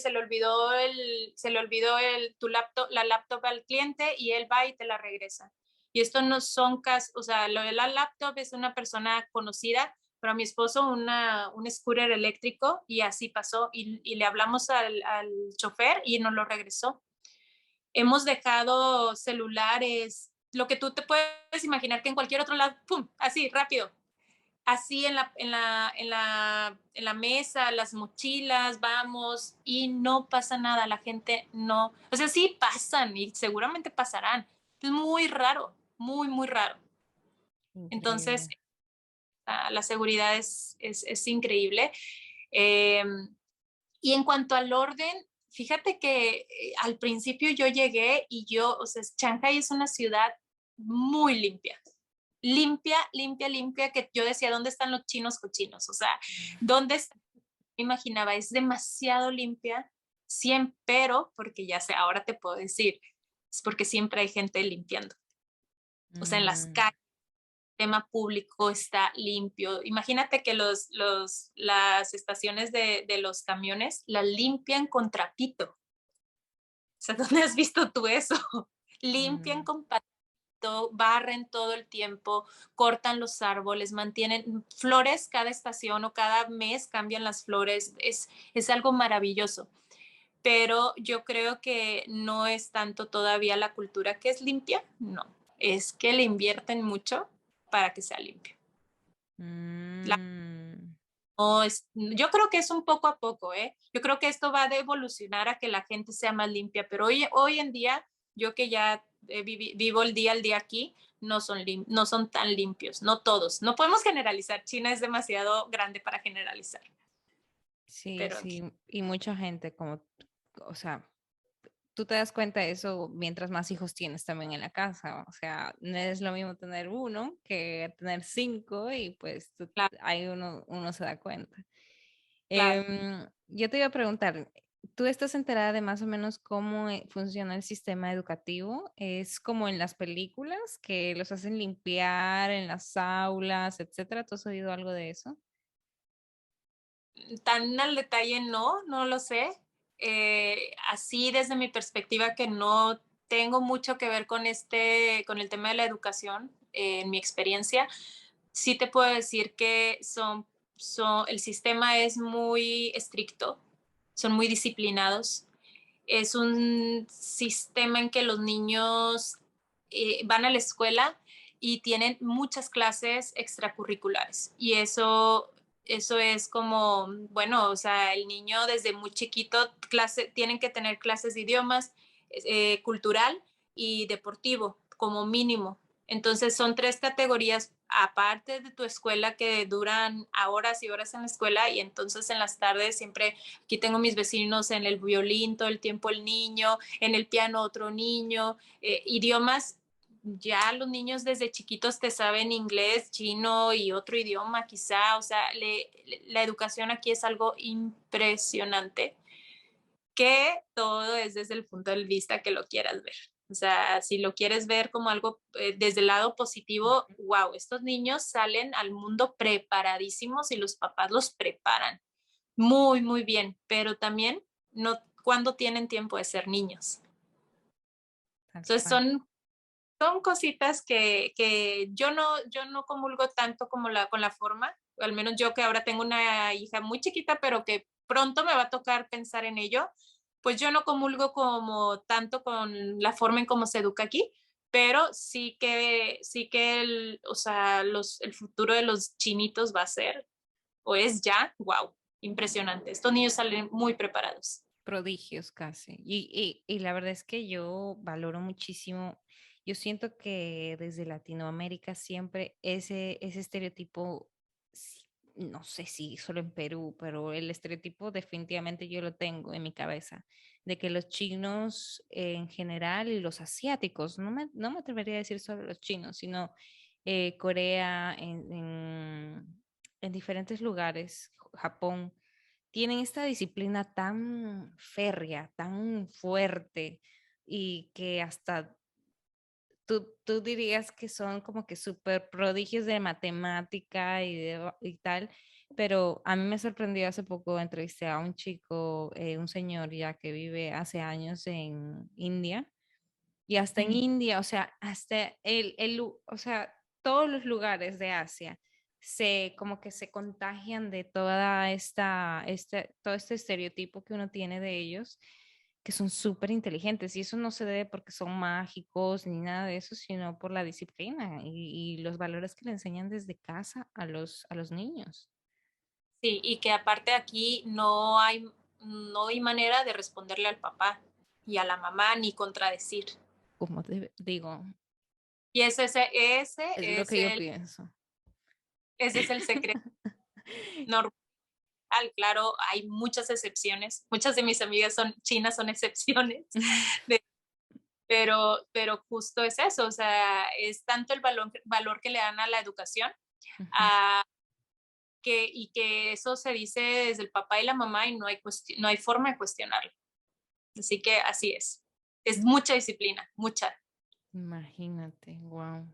Speaker 2: tu laptop, la laptop al cliente y él va y te la regresa. Y esto no son casos, o sea, lo de la laptop es una persona conocida, pero a mi esposo un scooter eléctrico y así pasó y le hablamos al chofer y nos lo regresó. Hemos dejado celulares, lo que tú te puedes imaginar que en cualquier otro lado, ¡pum!, así, rápido. Así en la mesa, las mochilas, vamos, y no pasa nada, la gente no, o sea, sí pasan y seguramente pasarán. Es muy raro, muy raro. Entonces,
Speaker 1: Increíble.
Speaker 2: la seguridad es increíble. Eh, y en cuanto al orden, fíjate que al principio yo llegué y o sea, Shanghai es una ciudad muy limpia. Limpia, que yo decía, ¿dónde están los chinos cochinos? O sea, ¿dónde está? Me imaginaba, es demasiado limpia, siempre, pero, porque ya sé, ahora te puedo decir, es porque siempre hay gente limpiando. O sea, en las
Speaker 1: Mm,
Speaker 2: calles, el tema público está limpio. Imagínate que las estaciones de los camiones las limpian con trapito. O sea, ¿dónde has visto tú eso? Limpian
Speaker 1: mm.
Speaker 2: con patito, barren todo el tiempo, cortan los árboles, mantienen flores cada estación o cada mes cambian las flores. Es algo maravilloso. Pero yo creo que no es tanto todavía la cultura que es limpia, no. Es que le invierten mucho para que sea limpio. La
Speaker 1: Mm,
Speaker 2: No es, yo creo que es un poco a poco, ¿eh? Yo creo que esto va a evolucionar a que la gente sea más limpia, pero hoy en día, yo que ya vivo el día al día aquí, no son tan limpios, no todos. No podemos generalizar, China es demasiado grande para generalizar,
Speaker 1: sí,
Speaker 2: pero aquí,
Speaker 1: sí, y mucha gente como, o sea, tú te das cuenta de eso mientras más hijos tienes también en la casa, o sea, no es lo mismo tener uno que tener 5 y pues
Speaker 2: claro,
Speaker 1: ahí uno se da cuenta.
Speaker 2: claro.
Speaker 1: Yo te iba a preguntar, ¿tú estás enterada de más o menos cómo funciona el sistema educativo? ¿Es como en las películas que los hacen limpiar en las aulas, etcétera? ¿Tú has oído algo de eso?
Speaker 2: Tan al detalle no lo sé. Así desde mi perspectiva que no tengo mucho que ver con el tema de la educación, en mi experiencia, sí te puedo decir que el sistema es muy estricto, son muy disciplinados es un sistema en que los niños van a la escuela y tienen muchas clases extracurriculares. Y eso es como, bueno, o sea, el niño desde muy chiquito tienen que tener clases de idiomas, cultural y deportivo como mínimo. Entonces son tres categorías aparte de tu escuela que duran a horas y horas en la escuela, y entonces en las tardes siempre aquí tengo mis vecinos en el violín todo el tiempo el niño, en el piano otro niño, idiomas. Ya los niños desde chiquitos te saben inglés, chino y otro idioma quizá, o sea, la educación aquí es algo impresionante, que todo es desde el punto de vista que lo quieras ver. O sea, si lo quieres ver como algo desde el lado positivo, wow, estos niños salen al mundo preparadísimos y los papás los preparan muy, muy bien, pero también no cuando tienen tiempo de ser niños.
Speaker 1: Tal
Speaker 2: Entonces
Speaker 1: cual.
Speaker 2: son cositas que yo no comulgo tanto como con la forma, al menos yo que ahora tengo una hija muy chiquita, pero que pronto me va a tocar pensar en ello, pues yo no comulgo como tanto con la forma en cómo se educa aquí, pero sí que o sea, el futuro de los chinitos va a ser, o es ya, wow, impresionante. Estos niños salen muy preparados.
Speaker 1: Prodigios casi. Y la verdad es que yo valoro muchísimo, yo siento que desde Latinoamérica siempre ese estereotipo, no sé si solo en Perú, pero el estereotipo definitivamente yo lo tengo en mi cabeza, de que los chinos en general y los asiáticos, no me atrevería a decir solo los chinos, sino Corea, en diferentes lugares, Japón tienen esta disciplina tan férrea, tan fuerte y que hasta tú dirías que son como que súper prodigios de matemática y tal, pero a mí me sorprendió hace poco, entrevisté a un chico, un señor ya que vive hace años en India y hasta en
Speaker 2: Mm.
Speaker 1: India, o sea, hasta o sea, todos los lugares de Asia se como que se contagian de todo este estereotipo que uno tiene de ellos, que son súper inteligentes y eso no se debe porque son mágicos ni nada de eso, sino por la disciplina y los valores que le enseñan desde casa a los niños.
Speaker 2: Sí, y que aparte aquí no hay manera de responderle al papá y a la mamá ni contradecir.
Speaker 1: Como te digo,
Speaker 2: Y
Speaker 1: es lo que yo pienso.
Speaker 2: ese es el secreto normal. Claro, hay muchas excepciones. Muchas de mis amigas son chinas, son excepciones, de- pero justo es eso, o sea, es tanto el valor que le dan a la educación,
Speaker 1: Ujú.
Speaker 2: a, y que eso se dice desde el papá y la mamá y no hay forma de cuestionarlo. Así que así es. Es mucha disciplina, mucha.
Speaker 1: Imagínate, wow.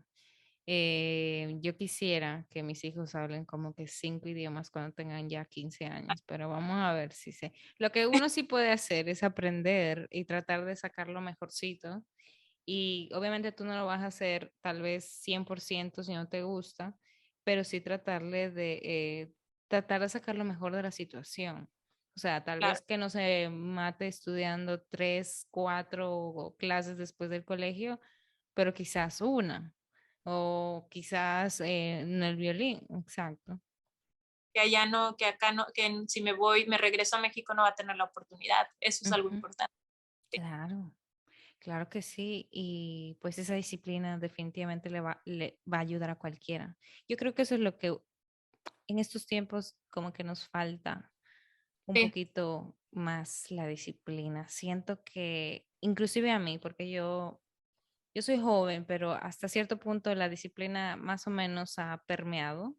Speaker 1: Yo quisiera que mis hijos hablen como que 5 idiomas cuando tengan ya 15 años, pero vamos a ver si sé. Lo que uno sí puede hacer es aprender y tratar de sacar lo mejorcito. Y obviamente tú no lo vas a hacer tal vez 100% si no te gusta, pero sí tratar de sacar lo mejor de la situación. O sea, tal
Speaker 2: Claro.
Speaker 1: vez que no se mate estudiando 3, 4 clases después del colegio, pero quizás una, o quizás en el violín, exacto.
Speaker 2: Que allá no, que acá no, que si me regreso a México no va a tener la oportunidad. Eso es algo
Speaker 1: Ujú.
Speaker 2: importante.
Speaker 1: Claro, claro que sí. Y pues esa disciplina definitivamente le va a ayudar a cualquiera. Yo creo que eso es lo que en estos tiempos como que nos falta un
Speaker 2: Sí,
Speaker 1: poquito más la disciplina. Siento que inclusive a mí, porque yo soy joven, pero hasta cierto punto la disciplina más o menos ha permeado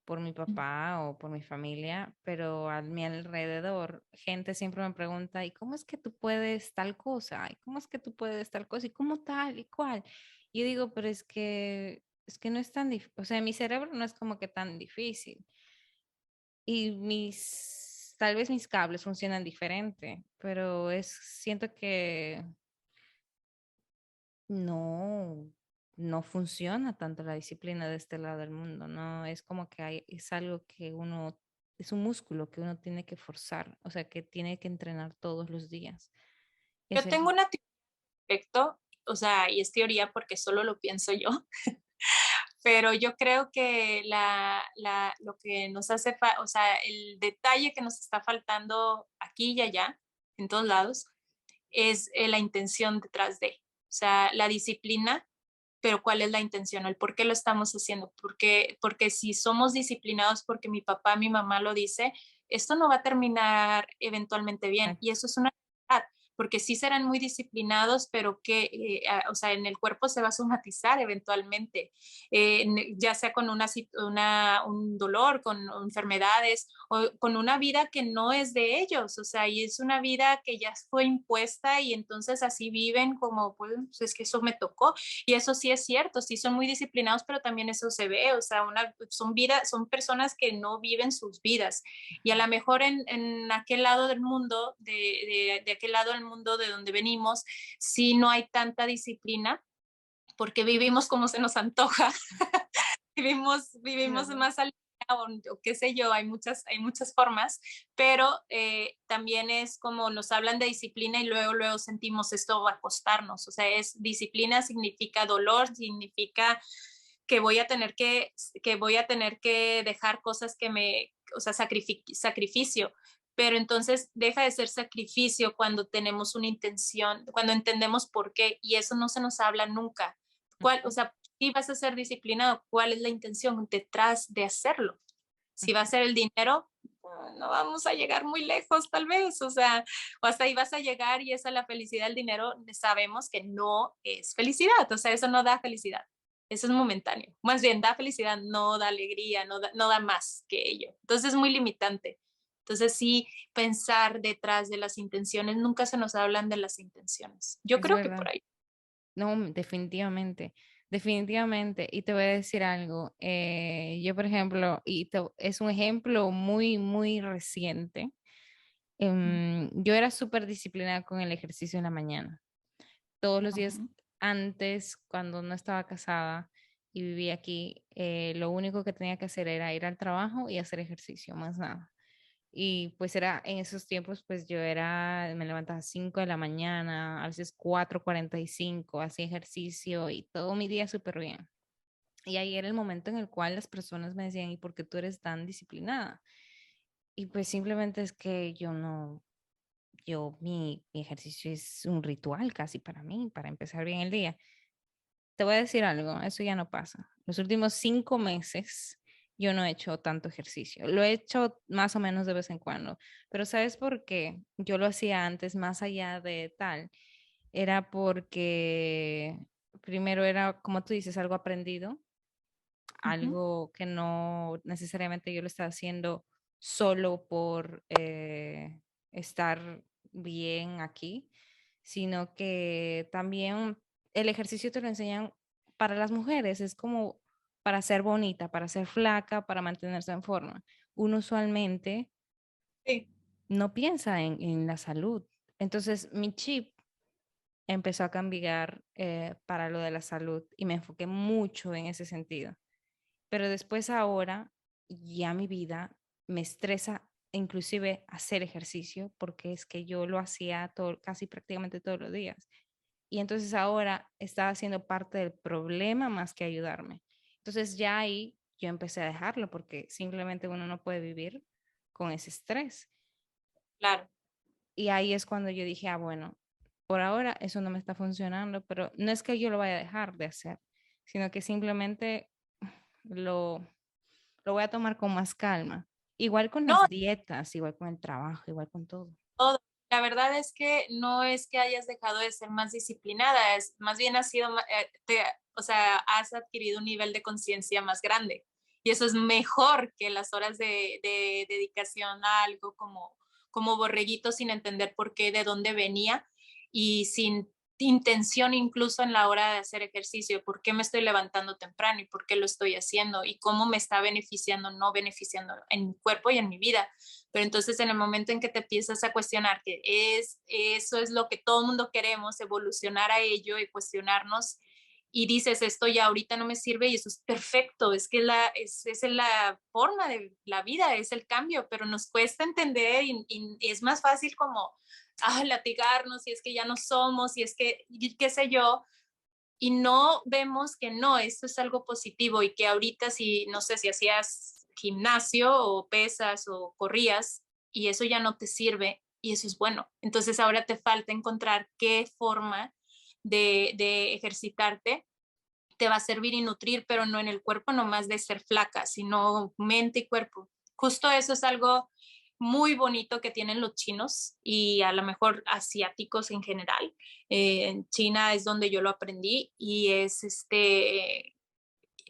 Speaker 1: por mi papá o por mi familia, pero a mi alrededor, gente siempre me pregunta, ¿y cómo es que tú puedes tal cosa? ¿Y cómo es que tú puedes tal cosa? ¿Y cómo tal y cual? Y yo digo, pero es que no es tan difícil, o sea, mi cerebro no es como que tan difícil. Y tal vez mis cables funcionan diferente, pero siento que no, no funciona tanto la disciplina de este lado del mundo, no es como que es algo que es un músculo que uno tiene que forzar, o sea, que tiene que entrenar todos los días. Es
Speaker 2: Yo
Speaker 1: el,
Speaker 2: tengo una teoría al respecto, o sea, y es teoría porque solo lo pienso yo, pero yo creo que lo que nos hace, o sea, el detalle que nos está faltando aquí y allá, en todos lados, es la intención detrás de, o sea, la disciplina, pero ¿cuál es la intención? El por qué lo estamos haciendo. Porque si somos disciplinados porque mi papá, mi mamá lo dice, esto no va a terminar eventualmente bien. Y eso es una realidad, porque sí serán muy disciplinados, pero que, o sea, en el cuerpo se va a somatizar eventualmente, ya sea con un dolor, con enfermedades o con una vida que no es de ellos, o sea, y es una vida que ya fue impuesta y entonces así viven como, pues es que eso me tocó. Y eso sí es cierto, sí son muy disciplinados, pero también eso se ve, o sea, son personas que no viven sus vidas. Y a lo mejor en aquel lado del mundo, de aquel lado del mundo de donde venimos, sí no hay tanta disciplina porque vivimos como se nos antoja, vivimos
Speaker 1: claro.
Speaker 2: más al día o qué sé yo, hay muchas formas, pero también es como nos hablan de disciplina y luego sentimos esto va a costarnos, o sea, es disciplina significa dolor, significa que voy a tener que dejar cosas o sea, sacrificio, pero entonces deja de ser sacrificio cuando tenemos una intención, cuando entendemos por qué, y eso no se nos habla nunca. O sea, si vas a ser disciplinado, ¿cuál es la intención detrás de hacerlo? Si va a ser el dinero, no vamos a llegar muy lejos tal vez, o sea, o hasta ahí vas a llegar y esa la felicidad del dinero, sabemos que no es felicidad, o sea, eso no da felicidad, eso es momentáneo, más bien da felicidad, no da alegría, no da más que ello, entonces es muy limitante. Entonces sí, pensar detrás de las intenciones, nunca se nos hablan de las intenciones. Yo
Speaker 1: Es
Speaker 2: creo que por
Speaker 1: verdad.
Speaker 2: ahí.
Speaker 1: No, definitivamente, definitivamente. Y te voy a decir algo. Yo, por ejemplo, es un ejemplo muy, muy reciente. Yo era súper disciplinada con el ejercicio en la mañana. Todos los días
Speaker 2: Ujú.
Speaker 1: antes, cuando no estaba casada y vivía aquí, lo único que tenía que hacer era ir al trabajo y hacer ejercicio, más nada. Y pues era en esos tiempos, pues me levantaba a 5 de la mañana, a veces 4:45, hacía ejercicio y todo mi día súper bien. Y ahí era el momento en el cual las personas me decían, ¿y por qué tú eres tan disciplinada? Y pues simplemente es que yo no, mi ejercicio es un ritual casi para mí, para empezar bien el día. Te voy a decir algo, eso ya no pasa. Los últimos 5 meses yo no he hecho tanto ejercicio. Lo he hecho más o menos de vez en cuando, pero ¿sabes por qué? Yo lo hacía antes más allá de tal. Era porque primero era, como tú dices, algo aprendido,
Speaker 2: Ujú.
Speaker 1: algo que no necesariamente yo lo estaba haciendo solo por estar bien aquí, sino que también el ejercicio te lo enseñan para las mujeres, es como para ser bonita, para ser flaca, para mantenerse en forma. Uno usualmente
Speaker 2: Sí,
Speaker 1: no piensa en la salud. Entonces mi chip empezó a cambiar para lo de la salud y me enfoqué mucho en ese sentido. Pero después ahora ya mi vida me estresa inclusive hacer ejercicio porque es que yo lo hacía casi prácticamente todos los días. Y entonces ahora estaba haciendo parte del problema más que ayudarme. Entonces ya ahí yo empecé a dejarlo porque simplemente uno no puede vivir con ese estrés.
Speaker 2: claro.
Speaker 1: Y ahí es cuando yo dije, ah, bueno, por ahora eso no me está funcionando, pero no es que yo lo vaya a dejar de hacer, sino que simplemente lo, lo voy a tomar con más calma. Igual con
Speaker 2: No,
Speaker 1: las dietas, igual con el trabajo, igual con todo.
Speaker 2: todo. La verdad es que no es que hayas dejado de ser más disciplinada, es más bien has sido, o sea, has adquirido un nivel de conciencia más grande. Y eso es mejor que las horas de dedicación a algo como borreguito sin entender por qué, de dónde venía y sin intención incluso en la hora de hacer ejercicio, por qué me estoy levantando temprano y por qué lo estoy haciendo y cómo me está beneficiando, no beneficiando en mi cuerpo y en mi vida. Pero entonces en el momento en que te empiezas a cuestionar que eso es lo que todo el mundo queremos, evolucionar a ello y cuestionarnos y dices esto ya ahorita no me sirve y eso es perfecto, es que es la forma de la vida, es el cambio, pero nos cuesta entender y es más fácil como latigarnos, y es que ya no somos, y es que, y qué sé yo, y no vemos que no, esto es algo positivo y que ahorita si, no sé, si hacías gimnasio o pesas o corrías y eso ya no te sirve y eso es bueno. Entonces ahora te falta encontrar qué forma de ejercitarte te va a servir y nutrir, pero no en el cuerpo nomás de ser flaca, sino mente y cuerpo. Justo eso es algo muy bonito que tienen los chinos y a lo mejor asiáticos en general. En China es donde yo lo aprendí y es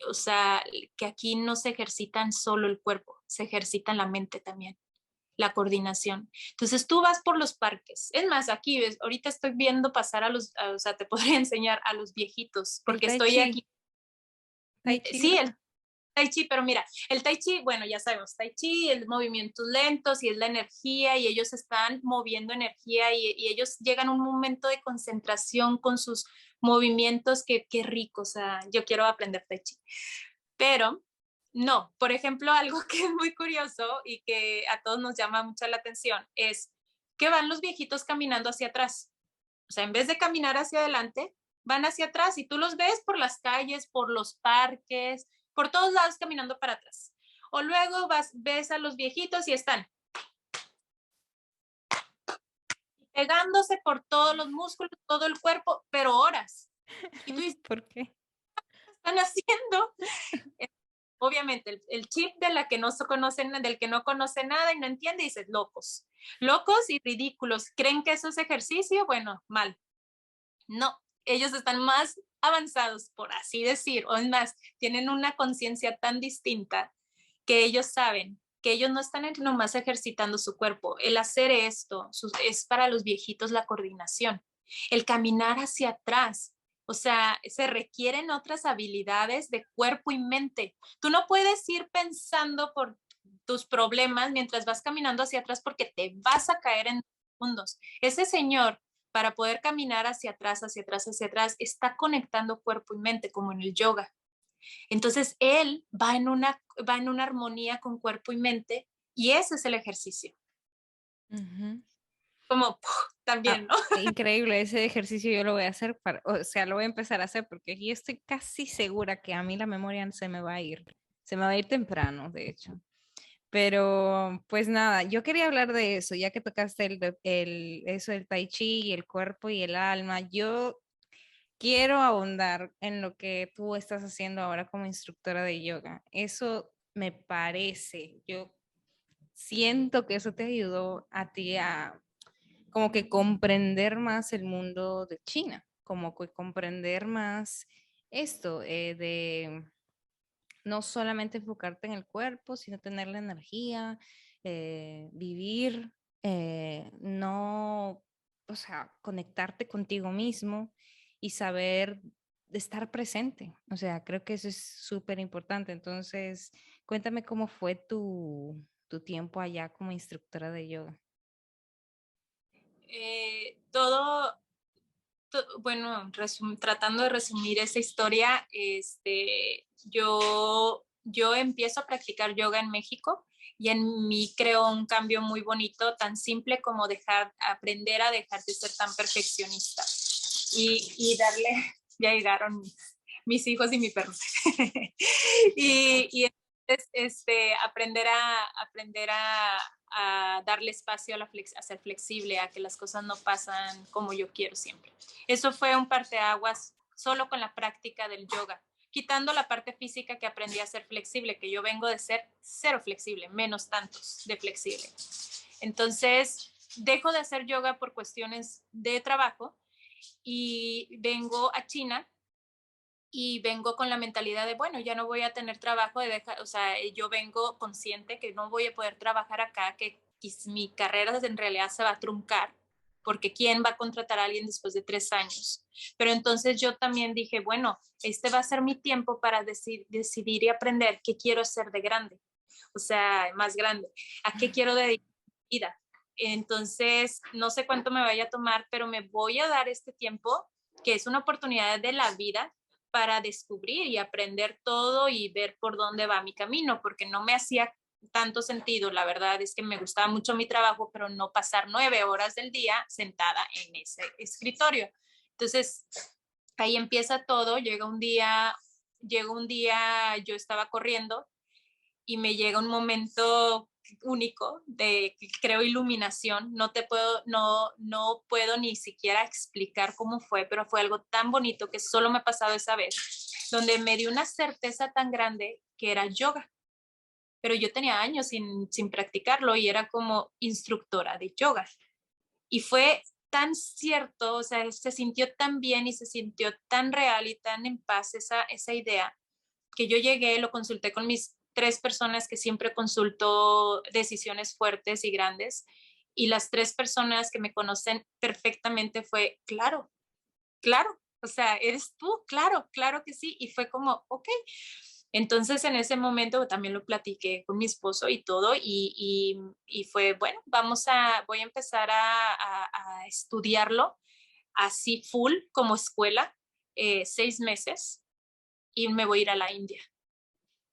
Speaker 2: o sea, que aquí no se ejercitan solo el cuerpo, se ejercita la mente también, la coordinación. Entonces tú vas por los parques. Es más, aquí ves, ahorita estoy viendo pasar o sea, te podría enseñar a los viejitos,
Speaker 1: El
Speaker 2: porque
Speaker 1: tai
Speaker 2: estoy
Speaker 1: chi,
Speaker 2: aquí.
Speaker 1: tai chi,
Speaker 2: Sí, el Tai Chi, pero mira, el Tai Chi, bueno, ya sabemos, Tai Chi, el movimientos lentos y es la energía y ellos están moviendo energía y ellos llegan a un momento de concentración con sus movimientos que qué rico, o sea, yo quiero aprender Tai Chi. Pero no, por ejemplo, algo que es muy curioso y que a todos nos llama mucho la atención es que van los viejitos caminando hacia atrás. O sea, en vez de caminar hacia adelante, van hacia atrás y tú los ves por las calles, por los parques, por todos lados caminando para atrás. O luego ves a los viejitos y están pegándose por todos los músculos, todo el cuerpo, pero horas. Y tú dices,
Speaker 1: ¿por qué?
Speaker 2: ¿qué están haciendo? Obviamente, el chip de la que no conocen, del que no conoce nada y no entiende, dices, locos. Locos y ridículos. ¿Creen que eso es ejercicio? Bueno, mal. No, ellos están más avanzados, por así decir, o es más, tienen una conciencia tan distinta que ellos saben que ellos no están nomás ejercitando su cuerpo. El hacer esto es para los viejitos la coordinación, el caminar hacia atrás. O sea, se requieren otras habilidades de cuerpo y mente. Tú no puedes ir pensando por tus problemas mientras vas caminando hacia atrás porque te vas a caer en segundos. Ese señor para poder caminar hacia atrás, hacia atrás, hacia atrás, está conectando cuerpo y mente, como en el yoga. Entonces, él va en una armonía con cuerpo y mente y ese es el ejercicio.
Speaker 1: Ujú.
Speaker 2: Como
Speaker 1: Ah,
Speaker 2: también, ¿no?
Speaker 1: increíble, ese ejercicio yo lo voy a hacer o sea, lo voy a empezar a hacer porque yo estoy casi segura que a mí la memoria se me va a ir, se me va a ir temprano, de hecho. Pero pues nada, yo quería hablar de eso, ya que tocaste eso del tai chi y el cuerpo y el alma. Yo quiero ahondar en lo que tú estás haciendo ahora como instructora de yoga. Eso me parece, yo siento que eso te ayudó a ti a como que comprender más el mundo de China, como que comprender más esto de no solamente enfocarte en el cuerpo, sino tener la energía, vivir, no, o sea, conectarte contigo mismo y saber de estar presente. O sea, creo que eso es súper importante. Entonces, cuéntame cómo fue tu tiempo allá como instructora de yoga.
Speaker 2: Todo, bueno, tratando de resumir esa historia, yo empiezo a practicar yoga en México y en mí creo un cambio muy bonito, tan simple como aprender a dejar de ser tan perfeccionista y darle, ya llegaron mis hijos y mi perro. y entonces, aprender a darle espacio a ser flexible, a que las cosas no pasan como yo quiero siempre. Eso fue un parteaguas solo con la práctica del yoga, quitando la parte física que aprendí a ser flexible, que yo vengo de ser cero flexible, menos tantos de flexible. Entonces, dejo de hacer yoga por cuestiones de trabajo y vengo a China y vengo con la mentalidad de, bueno, ya no voy a tener trabajo, o sea, yo vengo consciente que no voy a poder trabajar acá, que mi carrera en realidad se va a truncar, porque ¿quién va a contratar a alguien después de 3 años? Pero entonces yo también dije, bueno, este va a ser mi tiempo para decidir y aprender qué quiero hacer de grande, o sea, más grande, a qué quiero dedicar mi vida. Entonces, no sé cuánto me vaya a tomar, pero me voy a dar este tiempo, que es una oportunidad de la vida para descubrir y aprender todo y ver por dónde va mi camino, porque tanto sentido. La verdad es que me gustaba mucho mi trabajo, pero no pasar 9 horas del día sentada en ese escritorio. Entonces, ahí empieza todo. Llega un día, yo estaba corriendo y me llega un momento único de, creo, iluminación. No puedo ni siquiera explicar cómo fue, pero fue algo tan bonito que solo me ha pasado esa vez, donde me dio una certeza tan grande que era yoga. Pero yo tenía años sin practicarlo y era como instructora de yoga. Y fue tan cierto, o sea, se sintió tan bien y se sintió tan real y tan en paz esa idea, que yo llegué, lo consulté con mis 3 personas que siempre consulto decisiones fuertes y grandes, y las 3 personas que me conocen perfectamente fue, claro, claro, o sea, eres tú, claro, claro que sí, y fue como, ok. Entonces en ese momento también lo platiqué con mi esposo y todo, y fue, bueno, voy a empezar a estudiarlo así full como escuela, 6 meses, y me voy a ir a la India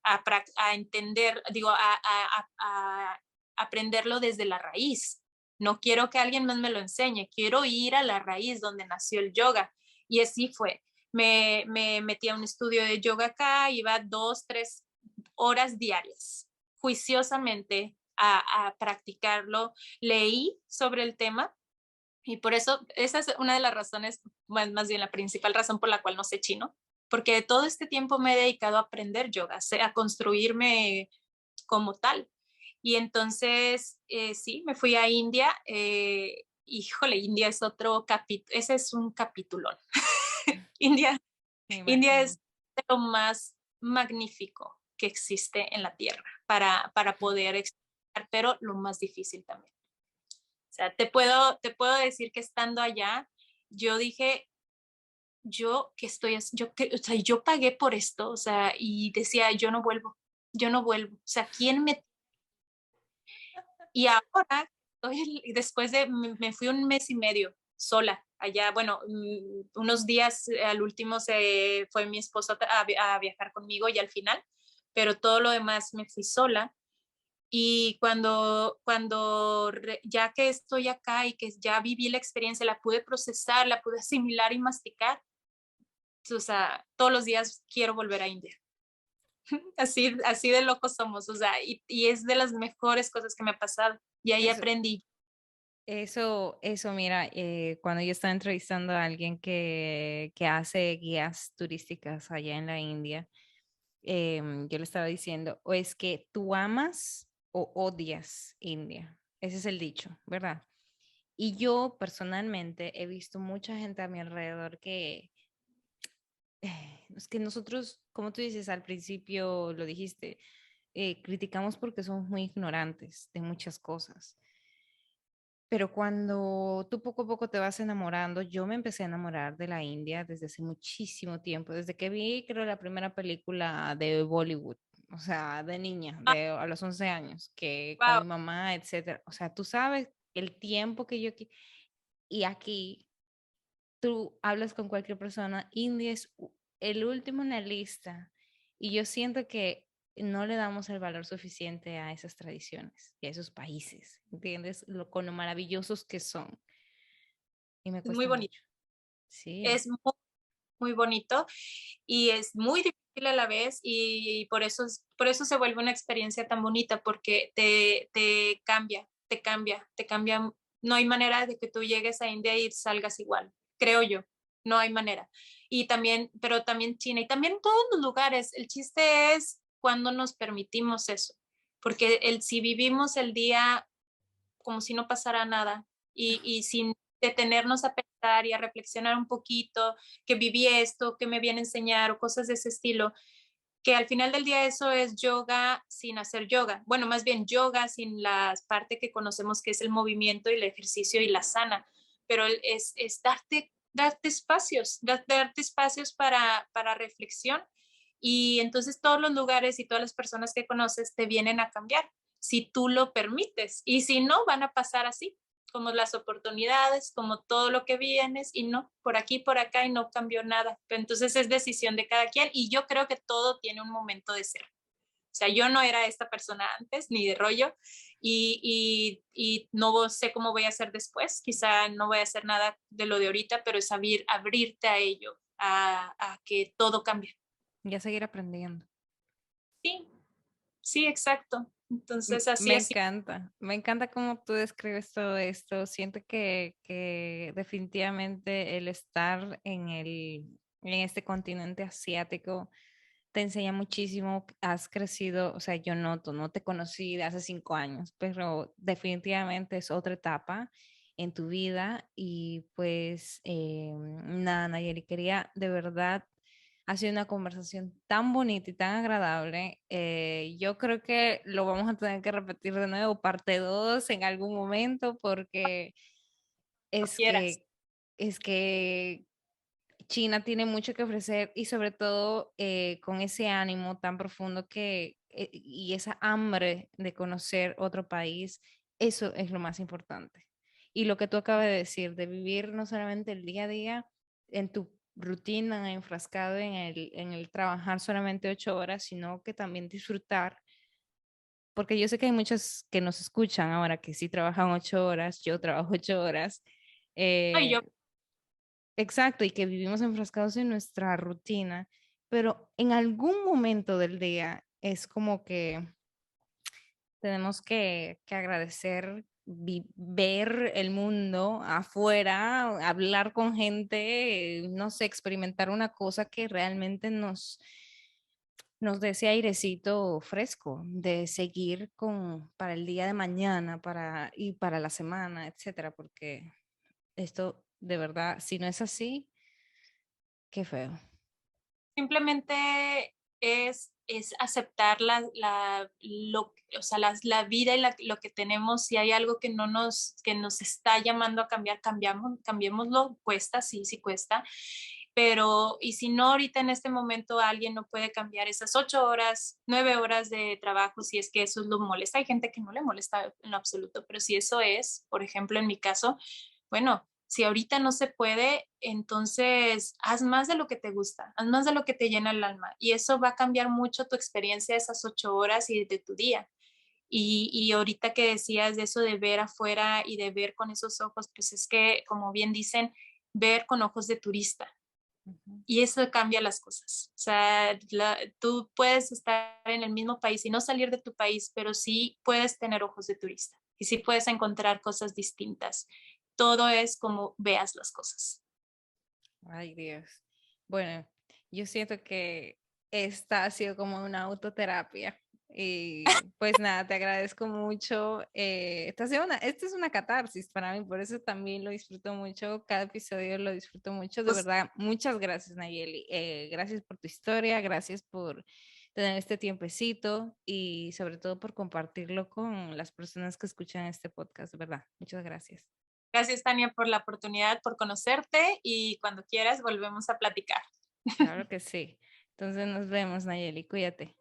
Speaker 2: a entender, digo, a aprenderlo desde la raíz. No quiero que alguien más me lo enseñe, quiero ir a la raíz donde nació el yoga. Y así fue. Me metí a un estudio de yoga acá, iba 2, 3 horas diarias, juiciosamente a practicarlo. Leí sobre el tema y por eso, esa es una de las razones, más bien la principal razón por la cual no sé chino, porque todo este tiempo me he dedicado a aprender yoga, a construirme como tal. Y entonces, sí, me fui a India. Híjole, India es otro capítulo, ese es un capítulón. India,
Speaker 1: Me
Speaker 2: India
Speaker 1: imagino.
Speaker 2: es lo más magnífico que existe en la tierra para poder explicar, pero lo más difícil también. O sea, te puedo decir que estando allá, yo dije, o sea, yo pagué por esto, o sea, y decía, yo no vuelvo. O sea, ¿quién me... Y ahora, después me fui un mes y medio sola allá, bueno, unos días al último se fue mi esposo a viajar conmigo y al final, pero todo lo demás me fui sola. Y ya que estoy acá y que ya viví la experiencia, la pude procesar, la pude asimilar y masticar, o sea, todos los días quiero volver a India. Así de locos somos, o sea, y es de las mejores cosas que me ha pasado. Y ahí
Speaker 1: Eso,
Speaker 2: aprendí.
Speaker 1: mira, cuando yo estaba entrevistando a alguien que hace guías turísticas allá en la India, yo le estaba diciendo, o es que tú amas o odias India. Ese es el dicho, ¿verdad? Y yo personalmente he visto mucha gente a mi alrededor que es que nosotros, como tú dices al principio, lo dijiste, criticamos porque somos muy ignorantes de muchas cosas. Pero cuando tú poco a poco te vas enamorando, yo me empecé a enamorar de la India desde hace muchísimo tiempo, desde que vi, creo, la primera película de Bollywood, o sea, de niña, a los 11 años, que con
Speaker 2: Wow,
Speaker 1: mi mamá, etcétera. O sea, tú sabes el tiempo que yo y aquí tú hablas con cualquier persona, India es el último en la lista y yo siento que no le damos el valor suficiente a esas tradiciones y a esos países, ¿entiendes? Con lo maravillosos que son y me
Speaker 2: es muy
Speaker 1: cuesta
Speaker 2: bonito.
Speaker 1: mucho. Sí,
Speaker 2: Es muy, muy bonito y es muy difícil a la vez, y por eso se vuelve una experiencia tan bonita, porque te cambia, te cambia, te cambia. No hay manera de que tú llegues a India y salgas igual, creo yo. No hay manera. Y también, pero también China y también todos los lugares. El chiste es cuando nos permitimos eso, porque si vivimos el día como si no pasara nada, y sin detenernos a pensar y a reflexionar un poquito, que viví esto, que me viene a enseñar o cosas de ese estilo, que al final del día eso es yoga sin hacer yoga. Bueno, más bien yoga sin la parte que conocemos que es el movimiento y el ejercicio y la sana, pero es darte espacios para reflexión, y entonces todos los lugares y todas las personas que conoces te vienen a cambiar si tú lo permites, y si no, van a pasar así como las oportunidades, como todo lo que vienes, y no, por aquí, por acá, y no cambió nada. Pero entonces es decisión de cada quien, y yo creo que todo tiene un momento de ser. O sea, yo no era esta persona antes, ni de rollo, y no sé cómo voy a hacer después. Quizá no voy a hacer nada de lo de ahorita, pero es abrirte a ello, a que todo cambie.
Speaker 1: Y a seguir aprendiendo.
Speaker 2: Sí, sí, exacto. Entonces, así, así.
Speaker 1: Me encanta cómo tú describes todo esto. Siento que definitivamente el estar en este continente asiático te enseña muchísimo, has crecido, o sea, yo noto, no te conocí de hace 5 años, pero definitivamente es otra etapa en tu vida y pues nada, Nayeli, quería de verdad, ha sido una conversación tan bonita y tan agradable. Yo creo que lo vamos a tener que repetir de nuevo, parte 2 en algún momento, porque
Speaker 2: Cuando
Speaker 1: es
Speaker 2: quieras.
Speaker 1: que, es que China tiene mucho que ofrecer y sobre todo con ese ánimo tan profundo y esa hambre de conocer otro país, eso es lo más importante. Y lo que tú acabas de decir, de vivir no solamente el día a día en tu rutina, enfrascado en el trabajar solamente 8 horas, sino que también disfrutar, porque yo sé que hay muchos que nos escuchan ahora que sí trabajan 8 horas, yo trabajo 8 horas.
Speaker 2: Ay, yo
Speaker 1: eh, Exacto, y que vivimos enfrascados en nuestra rutina, pero en algún momento del día es como que tenemos que agradecer, ver el mundo afuera, hablar con gente, no sé, experimentar una cosa que realmente nos dé ese airecito fresco de seguir para el día de mañana, y para la semana, etcétera, porque esto de verdad, si no es así, qué feo.
Speaker 2: simplemente es aceptar o sea, la vida y lo que tenemos. Si hay algo que nos está llamando a cambiar, cambiémoslo, cuesta, sí, sí cuesta. Pero, y si no, ahorita en este momento alguien no puede cambiar esas 8 horas, 9 horas de trabajo, si es que eso lo molesta. Hay gente que no le molesta en lo absoluto, pero si eso es, por ejemplo, en mi caso, bueno, si ahorita no se puede, entonces haz más de lo que te gusta, haz más de lo que te llena el alma y eso va a cambiar mucho tu experiencia de esas 8 horas y de tu día. Y ahorita que decías de eso de ver afuera y de ver con esos ojos, pues es que, como bien dicen, ver con ojos de turista.
Speaker 1: Ujú.
Speaker 2: Y eso cambia las cosas. O sea, tú puedes estar en el mismo país y no salir de tu país, pero sí puedes tener ojos de turista y sí puedes encontrar cosas distintas. Todo es como veas las cosas.
Speaker 1: Ay, Dios. Bueno, yo siento que esta ha sido como una autoterapia. Y pues nada, te agradezco mucho. Esta es una catarsis para mí, por eso también lo disfruto mucho. Cada episodio lo disfruto mucho. De
Speaker 2: Pues,
Speaker 1: verdad, muchas gracias, Nayeli. Gracias por tu historia, gracias por tener este tiempecito y sobre todo por compartirlo con las personas que escuchan este podcast, de verdad. Muchas gracias.
Speaker 2: gracias, Tania, por la oportunidad, por conocerte y cuando quieras volvemos a platicar.
Speaker 1: Claro que sí. Entonces nos vemos, Nayeli. Cuídate.